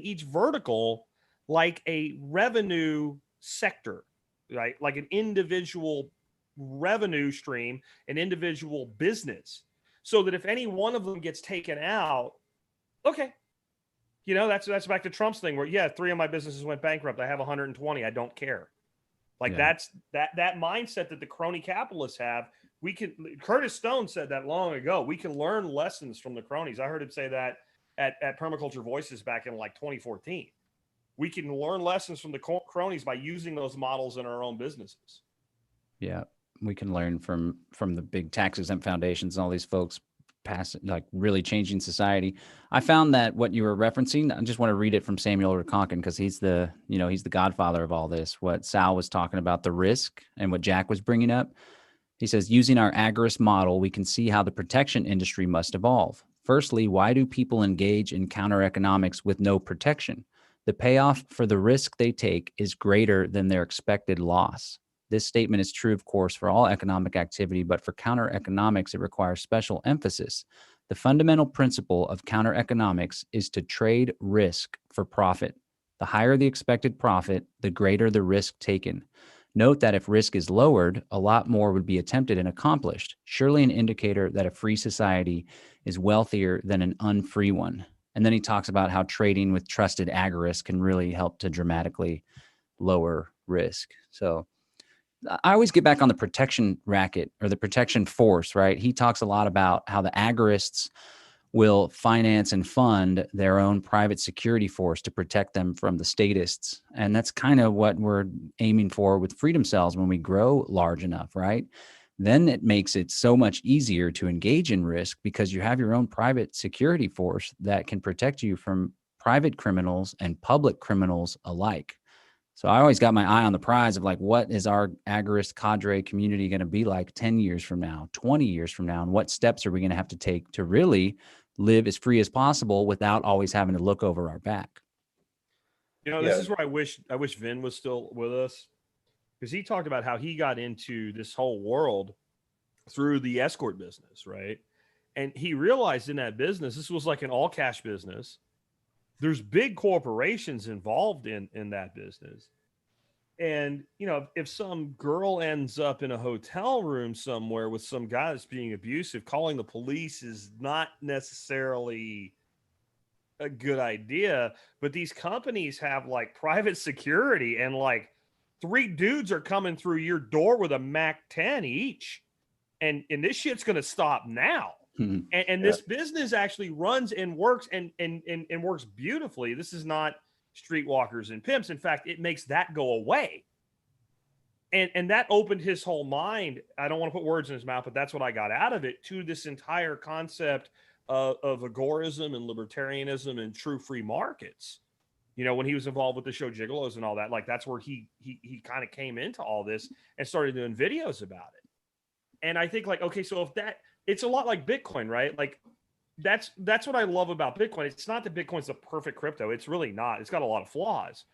each vertical like a revenue sector, right? Like an individual revenue stream, an individual business, so that if any one of them gets taken out, okay, that's back to Trump's thing where, 3 of my businesses went bankrupt. I have 120. I don't care. Like that's that mindset that the crony capitalists have. Curtis Stone said that long ago. We can learn lessons from the cronies. I heard him say that at Permaculture Voices back in like 2014. We can learn lessons from the cronies by using those models in our own businesses. Yeah. We can learn from the big tax exempt foundations and all these folks really changing society. I found that what you were referencing, I just want to read it from Samuel Conkin because he's the godfather of all this. What Sal was talking about, the risk, and what Jack was bringing up. He says, using our agorist model, we can see how the protection industry must evolve. Firstly, why do people engage in counter economics with no protection? The payoff for the risk they take is greater than their expected loss. This statement is true, of course, for all economic activity, but for counter economics, it requires special emphasis. The fundamental principle of counter economics is to trade risk for profit. The higher the expected profit, the greater the risk taken. Note that if risk is lowered, a lot more would be attempted and accomplished, surely an indicator that a free society is wealthier than an unfree one. And then he talks about how trading with trusted agorists can really help to dramatically lower risk. So I always get back on the protection racket or the protection force, right? He talks a lot about how the agorists will finance and fund their own private security force to protect them from the statists. And that's kind of what we're aiming for with Freedom Cells when we grow large enough, right? Then it makes it so much easier to engage in risk because you have your own private security force that can protect you from private criminals and public criminals alike. So I always got my eye on the prize of like, what is our agorist cadre community going to be like 10 years from now, 20 years from now? And what steps are we going to have to take to really live as free as possible without always having to look over our back? You know, this is where I wish Vin was still with us, because he talked about how he got into this whole world through the escort business, right? And he realized in that business, this was like an all cash business. There's big corporations involved in that business. And, you know, if some girl ends up in a hotel room somewhere with some guy that's being abusive, calling the police is not necessarily a good idea. But these companies have like private security, and like 3 dudes are coming through your door with a Mac 10 each. And this shit's going to stop now. And this business actually runs and works and works beautifully. This is not streetwalkers and pimps. In fact, it makes that go away. And that opened his whole mind. I don't want to put words in his mouth, but that's what I got out of it, to this entire concept of agorism and libertarianism and true free markets. You know, when he was involved with the show Gigolos and all that, like that's where he kind of came into all this and started doing videos about it. And I think like, okay, so if that, it's a lot like Bitcoin, right? Like that's what I love about Bitcoin. It's not that Bitcoin's the perfect crypto. It's really not. It's got a lot of flaws.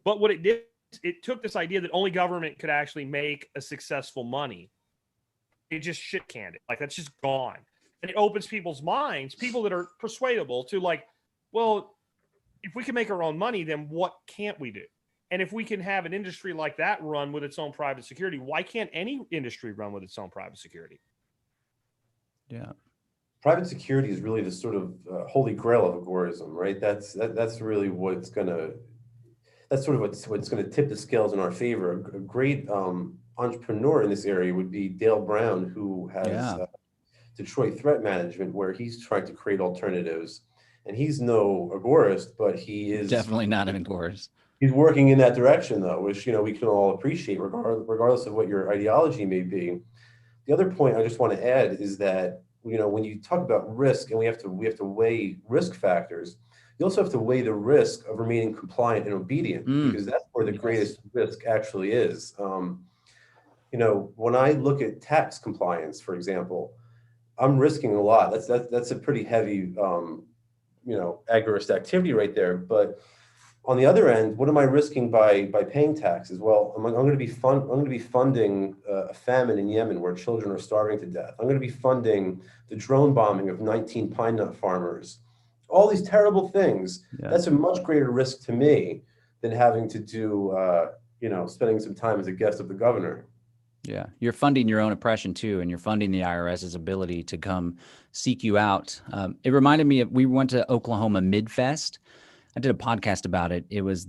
But what it did, it took this idea that only government could actually make a successful money. It just shit canned it. Like that's just gone. And it opens people's minds, people that are persuadable, to like, well, if we can make our own money, then what can't we do? And if we can have an industry like that run with its own private security, why can't any industry run with its own private security? Yeah. Private security is really the sort of holy grail of agorism, right? That's really what's gonna, that's sort of what's gonna tip the scales in our favor. A great entrepreneur in this area would be Dale Brown, who has Detroit Threat Management, where he's trying to create alternatives. And he's no agorist, but he is definitely not an agorist. He's working in that direction, though, which, you know, we can all appreciate, regardless of what your ideology may be. The other point I just want to add is that, you know, when you talk about risk, and we have to weigh risk factors, you also have to weigh the risk of remaining compliant and obedient, because that's where the greatest risk actually is. You know, when I look at tax compliance, for example, I'm risking a lot. That's a pretty heavy, you know, agorist activity right there. But on the other end, what am I risking by paying taxes? Well, I'm going to be funding a famine in Yemen where children are starving to death. I'm going to be funding the drone bombing of 19 pine nut farmers. All these terrible things. Yeah. That's a much greater risk to me than having to do, you know, spending some time as a guest of the governor. Yeah, you're funding your own oppression too, and you're funding the IRS's ability to come seek you out. It reminded me of, we went to Oklahoma Midfest. I did a podcast about it. It was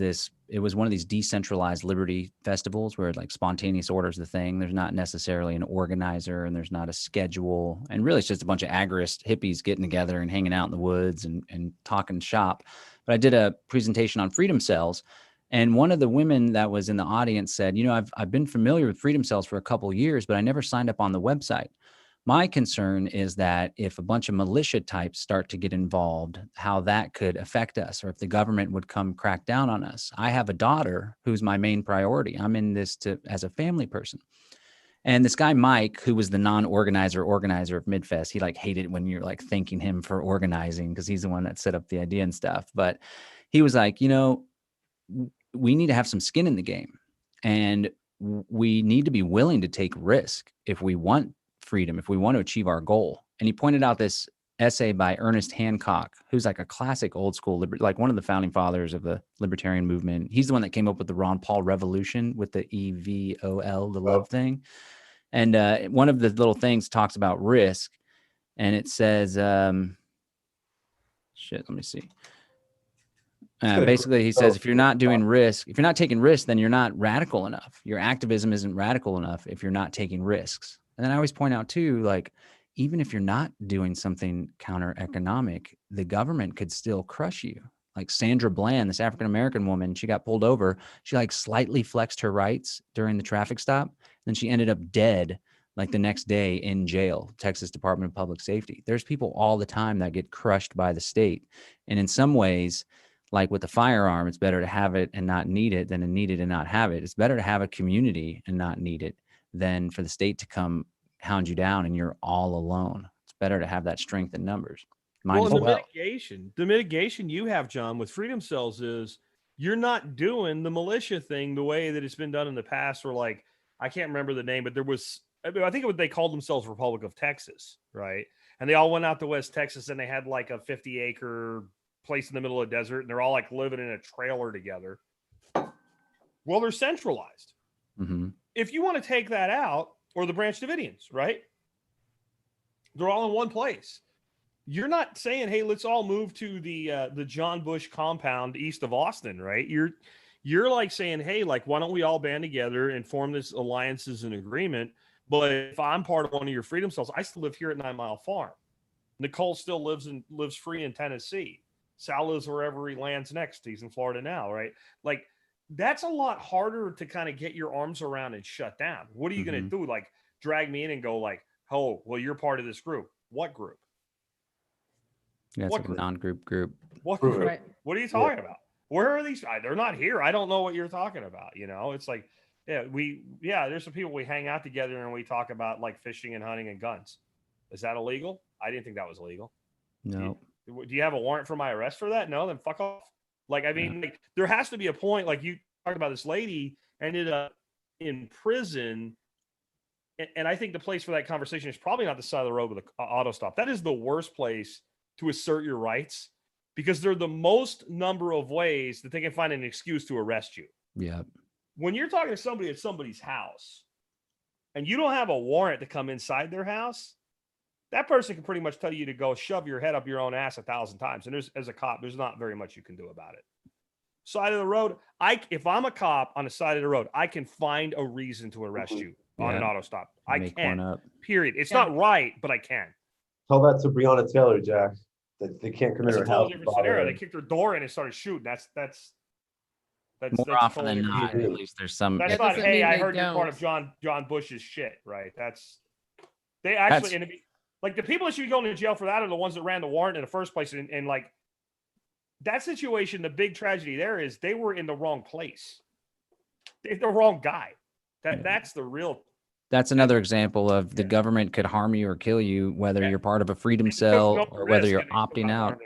one of these decentralized liberty festivals where like spontaneous order is the thing. There's not necessarily an organizer, and there's not a schedule. And really, it's just a bunch of agorist hippies getting together and hanging out in the woods and talking shop. But I did a presentation on Freedom Cells. And one of the women that was in the audience said, you know, I've been familiar with Freedom Cells for a couple of years, but I never signed up on the website. My concern is that if a bunch of militia types start to get involved, how that could affect us, or if the government would come crack down on us. I have a daughter who's my main priority. I'm in this as a family person. And this guy, Mike, who was the organizer of Midfest, he like hated it when you're like thanking him for organizing, because he's the one that set up the idea and stuff. But he was like, you know, we need to have some skin in the game, and we need to be willing to take risk if we want freedom, if we want to achieve our goal. And he pointed out this essay by Ernest Hancock, who's like a classic old school, like one of the founding fathers of the libertarian movement. He's the one that came up with the Ron Paul revolution with the EVOL, the love thing. And one of the little things talks about risk, and it says, let me see. Basically, he says, if you're not doing risk, if you're not taking risks, then you're not radical enough. Your activism isn't radical enough if you're not taking risks. And then I always point out too, like, even if you're not doing something counter-economic, the government could still crush you. Like Sandra Bland, this African-American woman, she got pulled over. She like slightly flexed her rights during the traffic stop. Then she ended up dead like the next day in jail, Texas Department of Public Safety. There's people all the time that get crushed by the state. And in some ways, like with the firearm, it's better to have it and not need it than to need it and not have it. It's better to have a community and not need it than for the state to come hound you down and you're all alone. It's better to have that strength in numbers. The mitigation you have, John, with freedom cells is you're not doing the militia thing the way that it's been done in the past. Or like, I can't remember the name, but there was, I think they called themselves Republic of Texas, right? And they all went out to West Texas and they had like a 50-acre place in the middle of the desert, and they're all like living in a trailer together. Well, they're centralized. Mm-hmm. If you want to take that out, or the Branch Davidians, right? They're all in one place. You're not saying, hey, let's all move to the John Bush compound east of Austin, right? You're like saying, hey, like, why don't we all band together and form this alliances and agreement? But if I'm part of one of your freedom cells, I still live here at 9 Mile Farm. Nicole still lives free in Tennessee. Sal lives wherever he lands next. He's in Florida now, right? Like, that's a lot harder to kind of get your arms around and shut down. What are you going to do? Like, drag me in and go like, oh, well, you're part of this group. What group? Yeah, it's like a non-group group. What group? Right. What are you talking about? Where are these? They're not here. I don't know what you're talking about. You know, it's like, there's some people we hang out together and we talk about like fishing and hunting and guns. Is that illegal? I didn't think that was illegal. No. Do you have a warrant for my arrest for that? No, then fuck off. Like, I mean, like, there has to be a point. Like, you talked about, this lady ended up in prison. And I think the place for that conversation is probably not the side of the road with an auto stop. That is the worst place to assert your rights, because they're the most number of ways that they can find an excuse to arrest you. Yeah. When you're talking to somebody at somebody's house and you don't have a warrant to come inside their house, that person can pretty much tell you to go shove your head up your own ass 1,000 times. And as a cop, there's not very much you can do about it. Side of the road, if I'm a cop on the side of the road, I can find a reason to arrest you on an auto stop. I can. Period. It's not right, but I can. Tell that to Breonna Taylor, Jack, that they can't come in her house. Different scenario. They kicked her door in and started shooting. That's more often than not. At least there's some. That's not. Hey, I heard you're part of John Bush's shit, right? They actually. Like, the people that should be going to jail for that are the ones that ran the warrant in the first place. And like, that situation, the big tragedy there is they were in the wrong place. They're the wrong guy. That's the real. That's another example of the government could harm you or kill you, whether you're part of a freedom cell or whether you're opting out.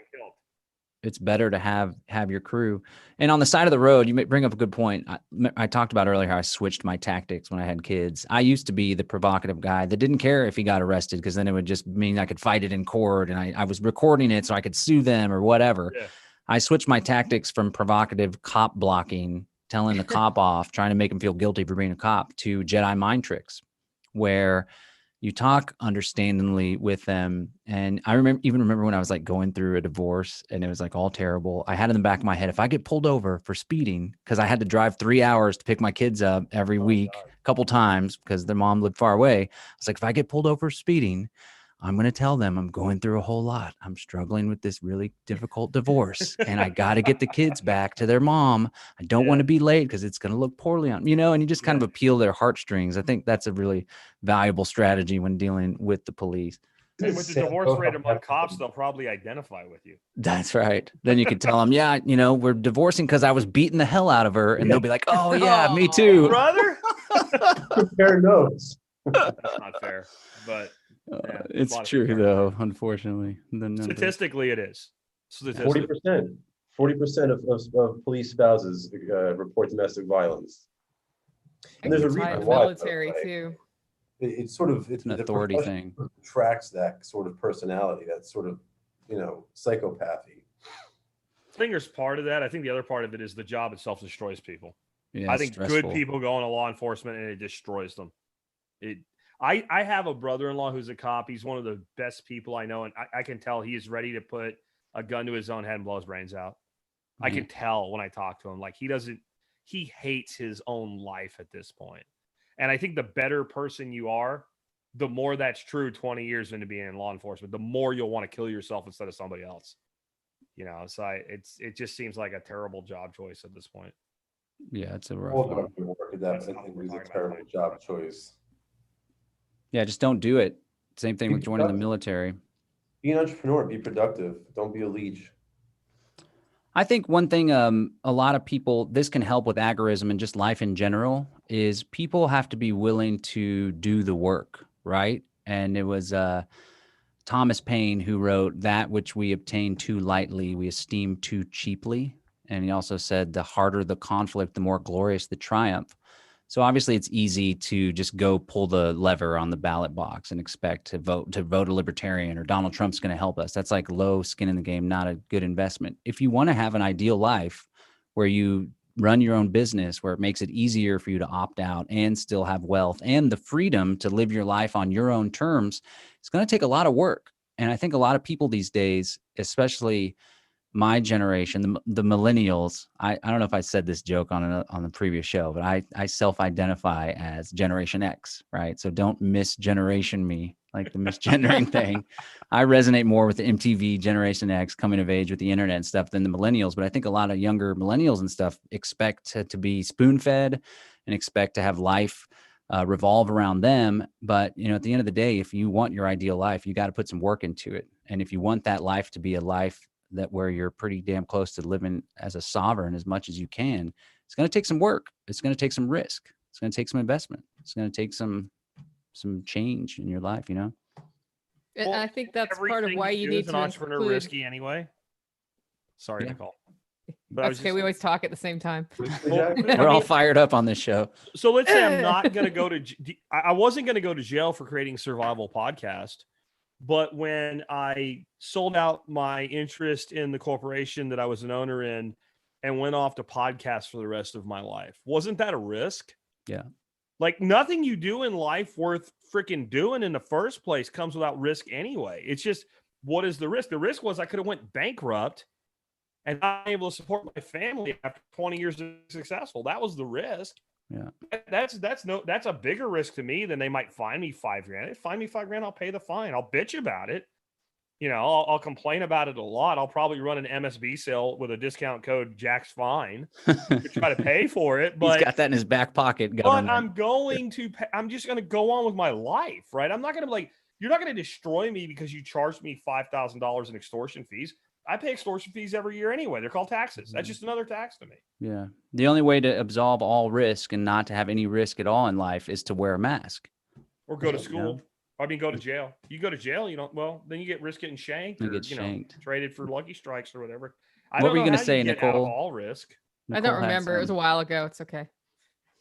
It's better to have your crew. And on the side of the road, you may bring up a good point. I talked about earlier how I switched my tactics when I had kids. I used to be the provocative guy that didn't care if he got arrested, because then it would just mean I could fight it in court, and I was recording it so I could sue them or whatever. Yeah. I switched my tactics from provocative cop blocking, telling the cop off, trying to make him feel guilty for being a cop, to Jedi mind tricks, where you talk understandingly with them. And I remember when I was like going through a divorce and it was like all terrible. I had in the back of my head, if I get pulled over for speeding, because I had to drive 3 hours to pick my kids up every week, a couple times because their mom lived far away. I was like, if I get pulled over for speeding, I'm going to tell them I'm going through a whole lot. I'm struggling with this really difficult divorce and I got to get the kids back to their mom. I don't want to be late because it's going to look poorly on, and you just kind of appeal their heartstrings. I think that's a really valuable strategy when dealing with the police. And with the divorce rate among cops, they'll probably identify with you. That's right. Then you can tell them, we're divorcing because I was beating the hell out of her. And they'll be like, oh yeah, me too. Brother. Compare notes. That's not fair, but it's true though, unfortunately. Statistically, it is. 40%. 40% of police spouses report domestic violence. And there's a reason why. Military too. it's sort of It's an the authority profession thing. attracts that sort of personality, that sort of, psychopathy. I think there's part of that. I think the other part of it is the job itself destroys people. Yeah, I it's think stressful. good people go into law enforcement and it destroys them. I have a brother-in-law who's a cop. He's one of the best people I know, and I can tell he is ready to put a gun to his own head and blow his brains out. I can tell when I talk to him. Like he hates his own life at this point. And I think the better person you are, the more that's true 20 years into being in law enforcement, the more you'll want to kill yourself instead of somebody else. So it just seems like a terrible job choice at this point. Yeah, it's a rough All one. government work, that I That's not think what is we're a talking about terrible tonight. job choice. Yeah, just don't do it. Same thing Be with joining the productive. military. Be an entrepreneur, be productive. Don't be a leech. I think one thing a lot of people, this can help with agorism and just life in general, is people have to be willing to do the work, right? And it was Thomas Paine who wrote, "That which we obtain too lightly, we esteem too cheaply." And he also said, "The harder the conflict, the more glorious the triumph." So obviously it's easy to just go pull the lever on the ballot box and expect to vote a libertarian or Donald Trump's going to help us. That's like low skin in the game, not a good investment. If you want to have an ideal life where you run your own business, where it makes it easier for you to opt out and still have wealth and the freedom to live your life on your own terms, it's going to take a lot of work. And I think a lot of people these days, especially my generation, the millennials, I don't know if I said this joke on the previous show, but I self-identify as Generation X, right? So don't misgeneration me, like the misgendering thing. I resonate more with the MTV Generation X coming of age with the internet and stuff than the millennials. But I think a lot of younger millennials and stuff expect to be spoon-fed and expect to have life revolve around them. But, at the end of the day, if you want your ideal life, you got to put some work into it. And if you want that life to be a life that where you're pretty damn close to living as a sovereign as much as you can, it's going to take some work. It's going to take some risk. It's going to take some investment. It's going to take some change in your life, And Well, I think that's part of everything why you do need as an to entrepreneur include. risky anyway. Sorry, Yeah. Nicole. But I was That's okay. just We always talk at the same time. Well, we're all fired up on this show. So let's say I'm not going to go to. I wasn't going to go to jail for creating Survival Podcast, but when I sold out my interest in the corporation that I was an owner in, and went off to podcast for the rest of my life, wasn't that a risk? Yeah. Like nothing you do in life worth freaking doing in the first place comes without risk anyway. It's just, what is the risk? The risk was I could have went bankrupt and not able to support my family after 20 years of successful. That was the risk. Yeah. That's a bigger risk to me than they might fine me $5,000. They fine me $5,000, I'll pay the fine. I'll bitch about it. I'll complain about it a lot. I'll probably run an MSB sale with a discount code Jack's Fine to try to pay for it. But he's got that in his back pocket. But I'm just going to go on with my life, right? I'm not going to you're not going to destroy me because you charged me $5,000 in extortion fees. I pay extortion fees every year anyway. They're called taxes. That's just another tax to me. Yeah. The only way to absolve all risk and not to have any risk at all in life is to wear a mask. Or go to school. Go to jail. You go to jail, then you get risk getting shanked or, shanked. traded for Lucky Strikes or whatever. What were you going to say, Nicole? Out of all risk. I don't remember. It was a while ago. It's okay.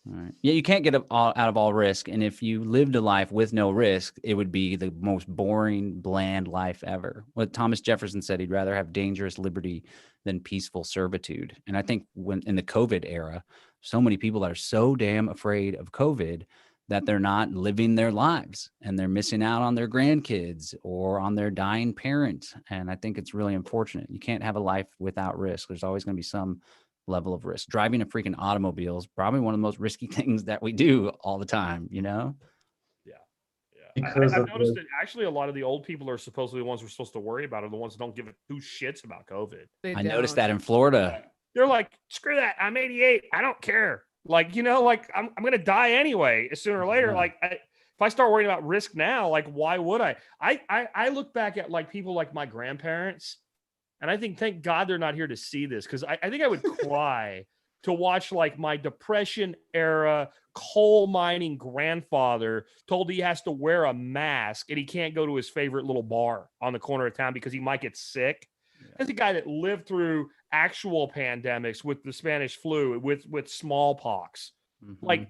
All right. Yeah, you can't get out of all risk. And if you lived a life with no risk, it would be the most boring, bland life ever. What Thomas Jefferson said, he'd rather have dangerous liberty than peaceful servitude. And I think when in the COVID era, so many people are so damn afraid of COVID that they're not living their lives and they're missing out on their grandkids or on their dying parents. And I think it's really unfortunate. You can't have a life without risk. There's always going to be some level of risk. Driving a freaking automobile is probably one of the most risky things that we do all the time, Yeah. Because I've noticed that actually a lot of the old people are supposedly the ones we're supposed to worry about are the ones that don't give two shits about COVID. I noticed that in Florida. They're like, screw that. I'm 88. I don't care. I'm going to die anyway, sooner or later. Yeah. If I start worrying about risk now, why would I? I look back at people like my grandparents, and I think, thank God they're not here to see this, because I think I would cry to watch my Depression era coal mining grandfather told he has to wear a mask and he can't go to his favorite little bar on the corner of town because he might get sick. There's a guy that lived through actual pandemics with the Spanish flu, with smallpox. Mm-hmm.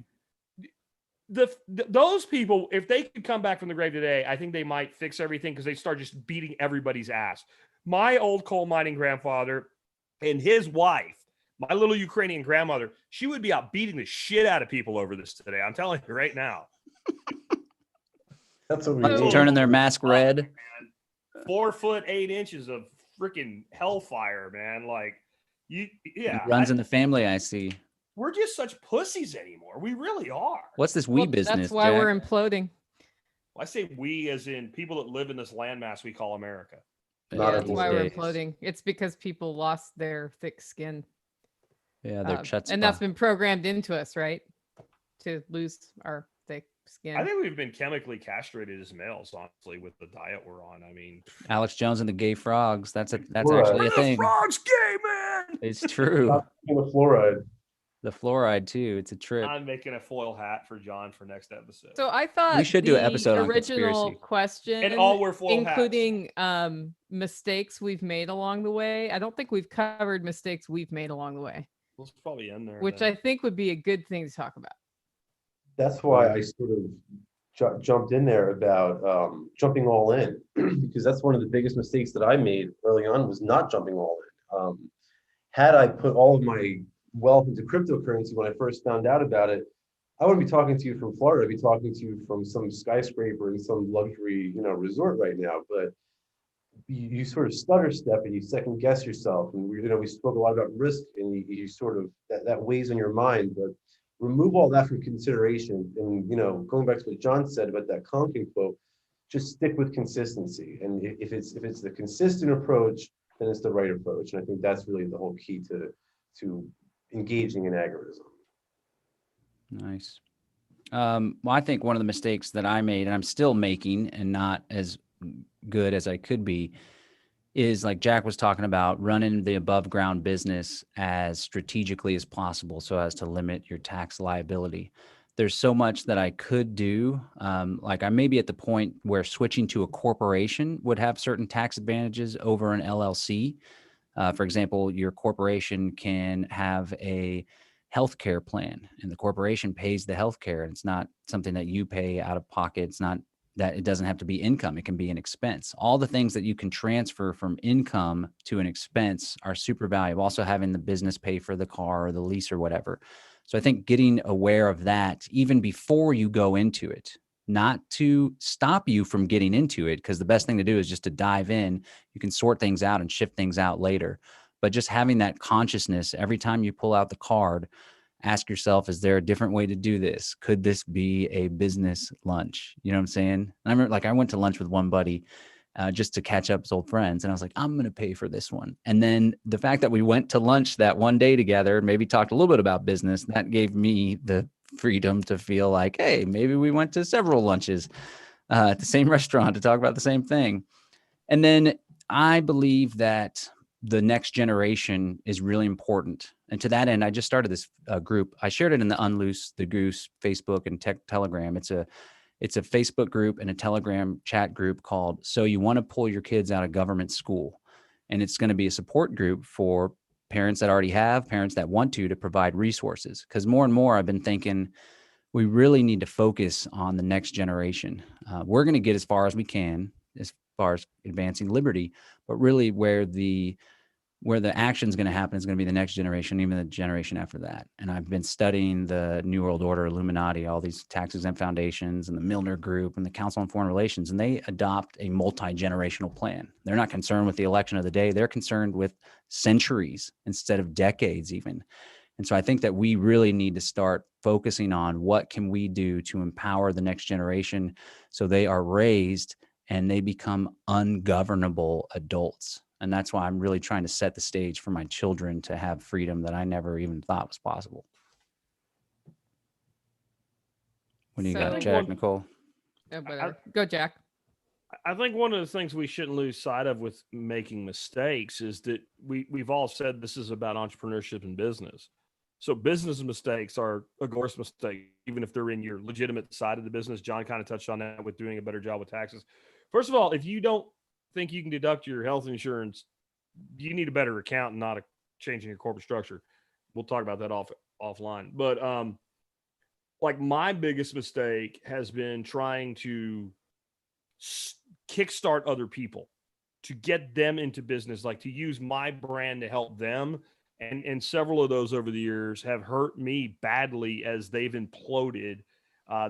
those people, if they could come back from the grave today, I think they might fix everything because they start just beating everybody's ass. My old coal mining grandfather and his wife, my little Ukrainian grandmother, she would be out beating the shit out of people over this today. I'm telling you right now. That's what we So- need. Turning their mask red. 4 foot 8 inches of freaking hellfire, man. Like It runs in the family, I see. we're just such pussies anymore. We really are. What's this we Well, business, that's why Jack? we're imploding. I say we as in people that live in this landmass we call America. Not That's why we're days. imploding. It's because people lost their thick skin. Yeah, they're chutzpah. And that's been programmed into us, right? To lose our thick skin. I think we've been chemically castrated as males, honestly, with the diet we're on. I mean, Alex Jones and the gay frogs. That's Right. actually a the thing. frog's gay, man. It's true. The fluoride. The fluoride too. It's a trip. I'm making a foil hat for John for next episode. So I thought We should do an the episode on original conspiracy. question, And all wear foil hats. including mistakes we've made along the way. I don't think we've covered mistakes we've made along the way, It's probably in there. which then. I think would be a good thing to talk about. That's why I sort of jumped in there about jumping all in, because that's one of the biggest mistakes that I made early on, was not jumping all in. Had I put all of my wealth into cryptocurrency when I first found out about it, I wouldn't be talking to you from Florida. I'd be talking to you from some skyscraper in some luxury, resort right now. But you sort of stutter step and you second guess yourself. And we spoke a lot about risk, and you sort of that weighs on your mind. But remove all that from consideration. And going back to what John said about that Conking quote, just stick with consistency. And if it's the consistent approach, then it's the right approach. And I think that's really the whole key to engaging in agorism. Nice. Well, I think one of the mistakes that I made, and I'm still making, and not as good as I could be, is like Jack was talking about, running the above ground business as strategically as possible so as to limit your tax liability. There's so much that I could do. Like I may be at the point where switching to a corporation would have certain tax advantages over an LLC. For example, your corporation can have a healthcare plan, and the corporation pays the healthcare. It's not something that you pay out of pocket. It's not that it doesn't have to be income. It can be an expense. All the things that you can transfer from income to an expense are super valuable. Also having the business pay for the car or the lease or whatever. So I think getting aware of that even before you go into it, not to stop you from getting into it, because the best thing to do is just to dive in. You can sort things out and shift things out later. But just having that consciousness every time you pull out the card, ask yourself, is there a different way to do this? Could this be a business lunch? You know what I'm saying? And I remember, like, I went to lunch with one buddy just to catch up as old friends. And I was like, I'm going to pay for this one. And then the fact that we went to lunch that one day together, maybe talked a little bit about business, that gave me the freedom to feel like, hey, maybe we went to several lunches at the same restaurant to talk about the same thing. And then I believe that the next generation is really important. And to that end, I just started this group. I shared it in the Unloose the Goose Facebook and Telegram. It's a Facebook group and a Telegram chat group called So You Want to Pull Your Kids Out of Government School. And it's going to be a support group for parents that already have, parents that want to provide resources. Because more and more I've been thinking we really need to focus on the next generation. We're going to get as far as we can, as far as advancing liberty, but really where the action is going to happen is going to be the next generation, even the generation after that. And I've been studying the New World Order, Illuminati, all these tax-exempt foundations and the Milner Group and the Council on Foreign Relations, and they adopt a multi-generational plan. They're not concerned with the election of the day. They're concerned with centuries instead of decades even. And so I think that we really need to start focusing on what can we do to empower the next generation so they are raised and they become ungovernable adults. And that's why I'm really trying to set the stage for my children to have freedom that I never even thought was possible. What do you got, Jack, Nicole? Whatever. Go, Jack. I think one of the things we shouldn't lose sight of with making mistakes is that we've all said this is about entrepreneurship and business. So business mistakes are agorist mistakes, even if they're in your legitimate side of the business. John kind of touched on that with doing a better job with taxes. First of all, if you don't think you can deduct your health insurance, you need a better account and not changing your corporate structure. We'll talk about that offline. But like my biggest mistake has been trying to kickstart other people to get them into business, like to use my brand to help them. And several of those over the years have hurt me badly as they've imploded.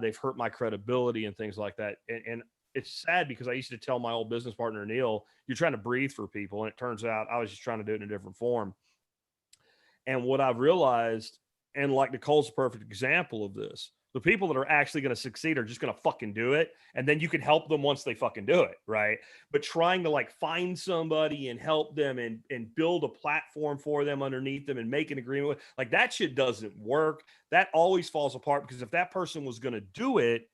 They've hurt my credibility and things like that. And it's sad because I used to tell my old business partner, Neil, you're trying to breathe for people. And it turns out I was just trying to do it in a different form. And what I've realized, and like Nicole's a perfect example of this, the people that are actually going to succeed are just going to fucking do it. And then you can help them once they fucking do it. Right. But trying to like find somebody and help them and build a platform for them underneath them and make an agreement with, like, that shit doesn't work. That always falls apart, because if that person was going to do it,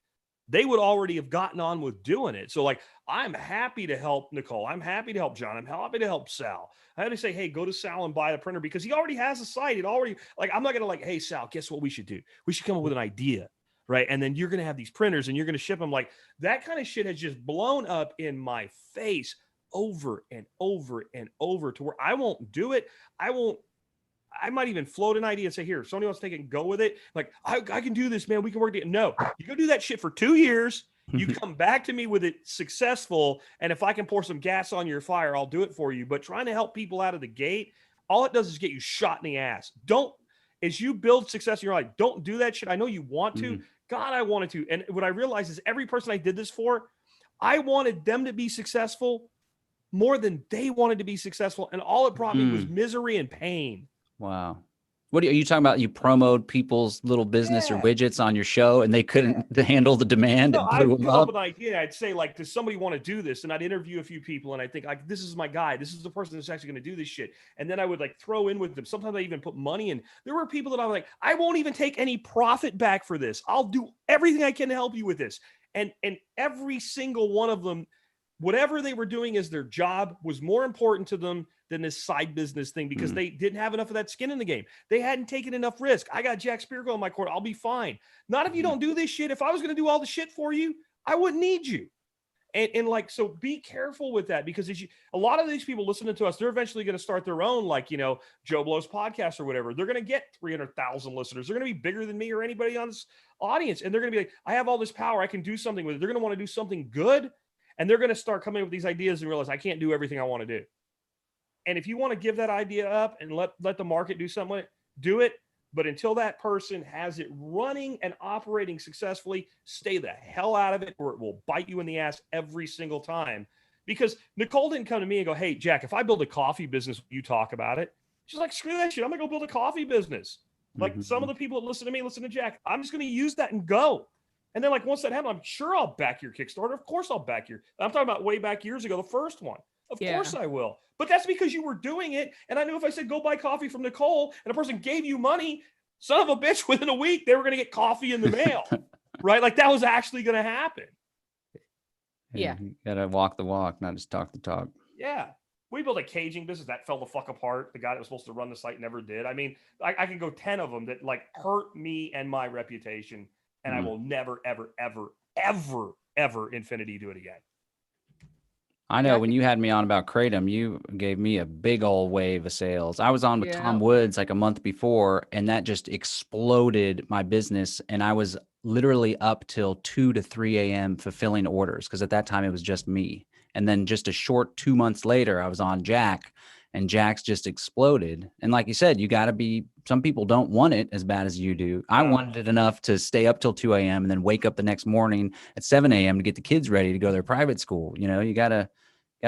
they would already have gotten on with doing it. So like, I'm happy to help Nicole. I'm happy to help John. I'm happy to help Sal. I had to say, hey, go to Sal and buy the printer, because he already has a site. It already, like, I'm not going to like, hey, Sal, guess what we should do? We should come up with an idea, right? And then you're going to have these printers and you're going to ship them. Like, that kind of shit has just blown up in my face over and over and over, to where I won't do it. I might even float an idea and say, here, if somebody wants to take it and go with it, like, I can do this, man. We can work together. No, you go do that shit for 2 years. You come back to me with it successful. And if I can pour some gas on your fire, I'll do it for you. But trying to help people out of the gate, all it does is get you shot in the ass. Don't, as you build success in your life, don't do that shit. I know you want to. God, I wanted to. And what I realized is every person I did this for, I wanted them to be successful more than they wanted to be successful. And all it brought me was misery and pain. Wow. What are you talking about? You promote people's little business or widgets on your show, and they couldn't handle the demand. No, and I'd blew come them up up. with an idea. I'd say, like, does somebody want to do this? And I'd interview a few people, and I think, like, this is my guy. This is the person that's actually going to do this shit. And then I would like throw in with them. Sometimes I even put money in. There were people that I was like, I won't even take any profit back for this. I'll do everything I can to help you with this. And every single one of them, whatever they were doing as their job, was more important to them than this side business thing, because they didn't have enough of that skin in the game. They hadn't taken enough risk. I got Jack Spirko on my court. I'll be fine. Not if you don't do this shit. If I was going to do all the shit for you, I wouldn't need you. And like, so be careful with that, because a lot of these people listening to us, they're eventually going to start their own, like, you know, Joe Blow's podcast or whatever. They're going to get 300,000 listeners. They're going to be bigger than me or anybody on this audience. And they're going to be like, I have all this power. I can do something with it. They're going to want to do something good. And they're going to start coming up with these ideas and realize I can't do everything I want to do. And if you want to give that idea up and let the market do something with it, do it. But until that person has it running and operating successfully, stay the hell out of it, or it will bite you in the ass every single time. Because Nicole didn't come to me and go, hey, Jack, if I build a coffee business, you talk about it. She's like, screw that shit. I'm going to go build a coffee business. Like some of the people that listen to me, listen to Jack. I'm just going to use that and go. And then, like, once that happens, I'm sure I'll back your Kickstarter. Of course I'll back your, I'm talking about way back years ago, the first one. Of course I will. But that's because you were doing it. And I knew if I said, go buy coffee from Nicole, and a person gave you money, son of a bitch, within a week, they were going to get coffee in the mail, right? Like, that was actually going to happen. Yeah. You got to walk the walk, not just talk the talk. Yeah. We built a caging business that fell the fuck apart. The guy that was supposed to run the site never did. I mean, I can go 10 of them that like hurt me and my reputation. And I will never, ever, ever, ever, ever infinity do it again. I know when you had me on about Kratom, you gave me a big old wave of sales. I was on with Tom Woods like a month before, and that just exploded my business. And I was literally up till 2 to 3 a.m. fulfilling orders, because at that time it was just me. And then just a short 2 months later, I was on Jack, and Jack's just exploded. And like you said, you got to be, some people don't want it as bad as you do. I wanted it enough to stay up till 2 a.m. and then wake up the next morning at 7 a.m. to get the kids ready to go to their private school. You know, you got to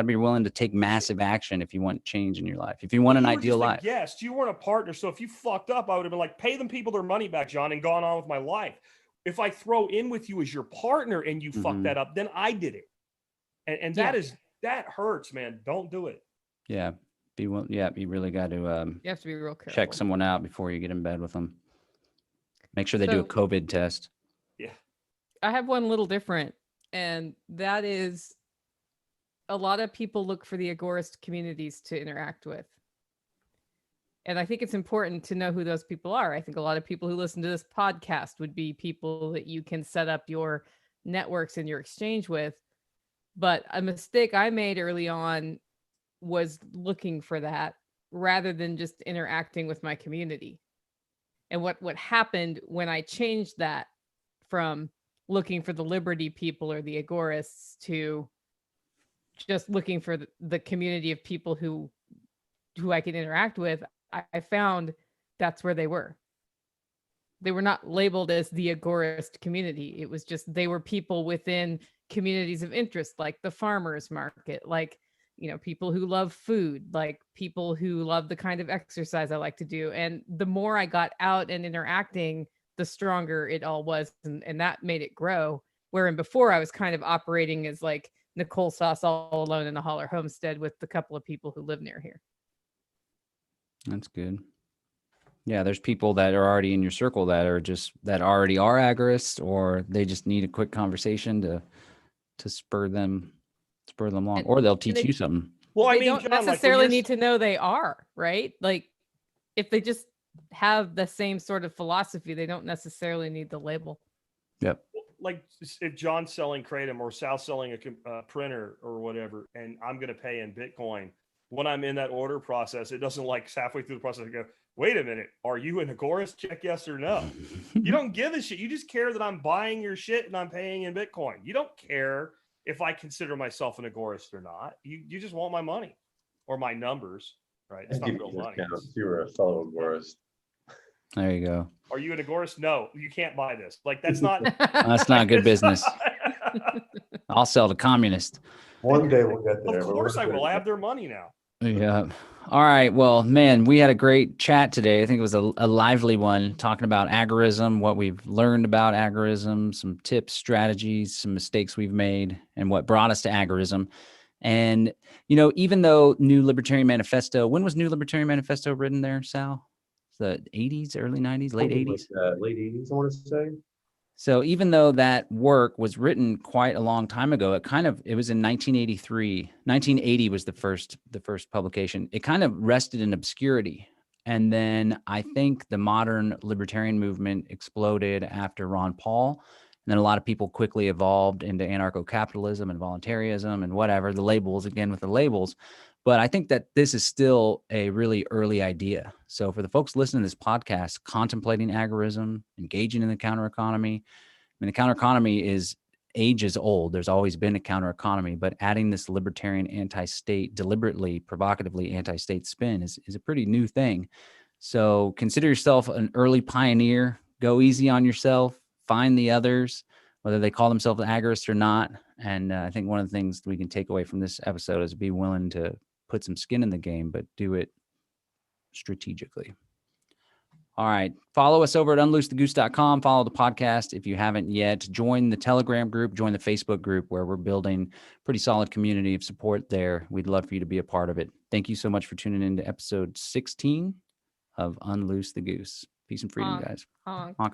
be willing to take massive action if you want change in your life. If you want an ideal life. Yes, you weren't a partner. So if you fucked up, I would have been like, pay them people their money back, John, and gone on with my life. If I throw in with you as your partner and you fuck that up, then I did it. And that hurts, man. Don't do it. Yeah. You really got to you have to be real careful. Check someone out before you get in bed with them. Make sure they do a COVID test. Yeah. I have one little different, and that is a lot of people look for the agorist communities to interact with. And I think it's important to know who those people are. I think a lot of people who listen to this podcast would be people that you can set up your networks and your exchange with. But a mistake I made early on was looking for that rather than just interacting with my community. And what happened when I changed that from looking for the liberty people or the agorists to just looking for the community of people who I could interact with, I found that's where they were. They were not labeled as the agorist community. It was just they were people within communities of interest, like the farmers market, like, you know, people who love food, like people who love the kind of exercise I like to do. And the more I got out and interacting, the stronger it all was. And that made it grow. Wherein before I was kind of operating as like Nicole Sauce all alone in a holler homestead with the couple of people who live near here. That's good. Yeah, there's people that are already in your circle that already are agorists, or they just need a quick conversation to spur them along, or they'll teach you something. Well, I They mean, don't John, necessarily need to know they are, right? Like if they just have the same sort of philosophy, they don't necessarily need the label. Yep. like if John's selling Kratom or Sal's selling a printer or whatever, and I'm going to pay in Bitcoin, when I'm in that order process, it doesn't like halfway through the process I go, wait a minute, are you an agorist? Check yes or no. You don't give a shit. You just care that I'm buying your shit and I'm paying in Bitcoin. You don't care if I consider myself an agorist or not. You just want my money or my numbers, right? It's not real money. If you were a fellow agorist. There you go. Are you an agorist? No, you can't buy this. Like that's not That's not good business. I'll sell to communist. One day we'll get there. Of course I will. I have their money now. Yeah. All right. Well, man, we had a great chat today. I think it was a lively one, talking about agorism, what we've learned about agorism, some tips, strategies, some mistakes we've made, and what brought us to agorism. And, you know, even though New Libertarian Manifesto, when was New Libertarian Manifesto written there, Sal? The 80s, early 90s, late 80s? Late 80s, I want to say. So even though that work was written quite a long time ago, it was in 1983. 1980 was the first publication. It kind of rested in obscurity. And then I think the modern libertarian movement exploded after Ron Paul. And then a lot of people quickly evolved into anarcho-capitalism and voluntarism and whatever, the labels, again with the labels. But I think that this is still a really early idea. So for the folks listening to this podcast, contemplating agorism, engaging in the counter economy, I mean, the counter economy is ages old. There's always been a counter economy, but adding this libertarian anti-state, deliberately, provocatively anti-state spin is a pretty new thing. So consider yourself an early pioneer. Go easy on yourself. Find the others, whether they call themselves agorists or not. And I think one of the things we can take away from this episode is be willing to put some skin in the game, but do it strategically. All right. Follow us over at unloosethegoose.com. Follow the podcast if you haven't yet. Join the Telegram group, join the Facebook group where we're building a pretty solid community of support there. We'd love for you to be a part of it. Thank you so much for tuning in to episode 16 of Unloose the Goose. Peace and freedom, guys. Honk. Honk, honk.